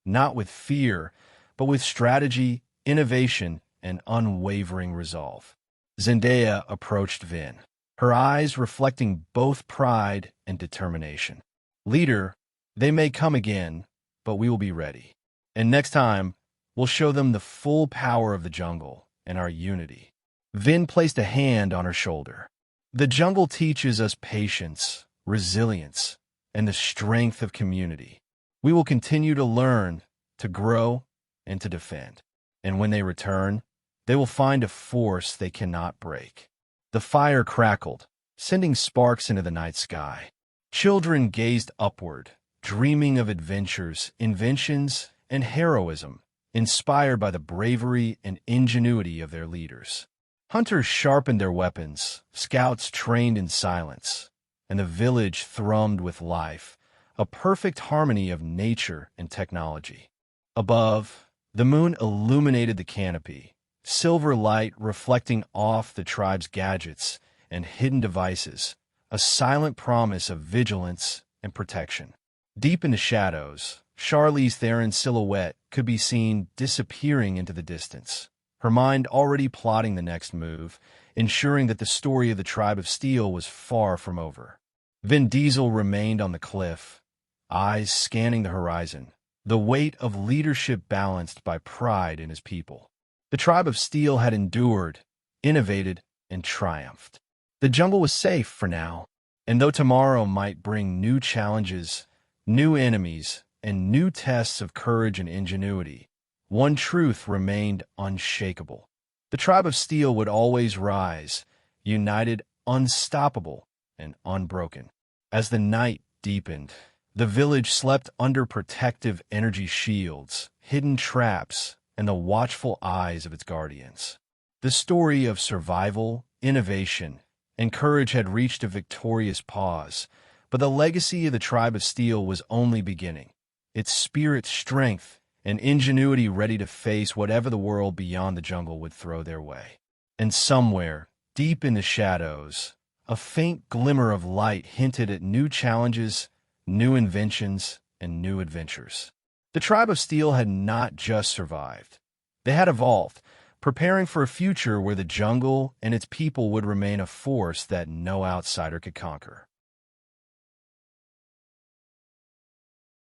not with fear, but with strategy, innovation, and unwavering resolve. Zendaya approached Vin, her eyes reflecting both pride and determination. Leader, they may come again, but we will be ready. And next time, we'll show them the full power of the jungle and our unity. Vin placed a hand on her shoulder. The jungle teaches us patience, resilience, and the strength of community. We will continue to learn, to grow, and to defend. And when they return, they will find a force they cannot break. The fire crackled, sending sparks into the night sky. Children gazed upward, dreaming of adventures, inventions, and heroism, inspired by the bravery and ingenuity of their leaders. Hunters sharpened their weapons, scouts trained in silence, and the village thrummed with life, a perfect harmony of nature and technology. Above, the moon illuminated the canopy, silver light reflecting off the tribe's gadgets and hidden devices, a silent promise of vigilance and protection. Deep in the shadows, Charlize Theron's silhouette could be seen disappearing into the distance, her mind already plotting the next move, ensuring that the story of the tribe of Steel was far from over. Vin Diesel remained on the cliff, eyes scanning the horizon, the weight of leadership balanced by pride in his people. The tribe of Steel had endured, innovated, and triumphed. The jungle was safe for now, and though tomorrow might bring new challenges, new enemies, and new tests of courage and ingenuity, one truth remained unshakable. The tribe of Steel would always rise, united, unstoppable, and unbroken. As the night deepened, the village slept under protective energy shields, hidden traps, and the watchful eyes of its guardians. The story of survival, innovation, and courage had reached a victorious pause, but the legacy of the tribe of Steel was only beginning. Its spirit, strength, and ingenuity ready to face whatever the world beyond the jungle would throw their way. And somewhere, deep in the shadows, a faint glimmer of light hinted at new challenges, new inventions, and new adventures. The tribe of Steel had not just survived. They had evolved, preparing for a future where the jungle and its people would remain a force that no outsider could conquer.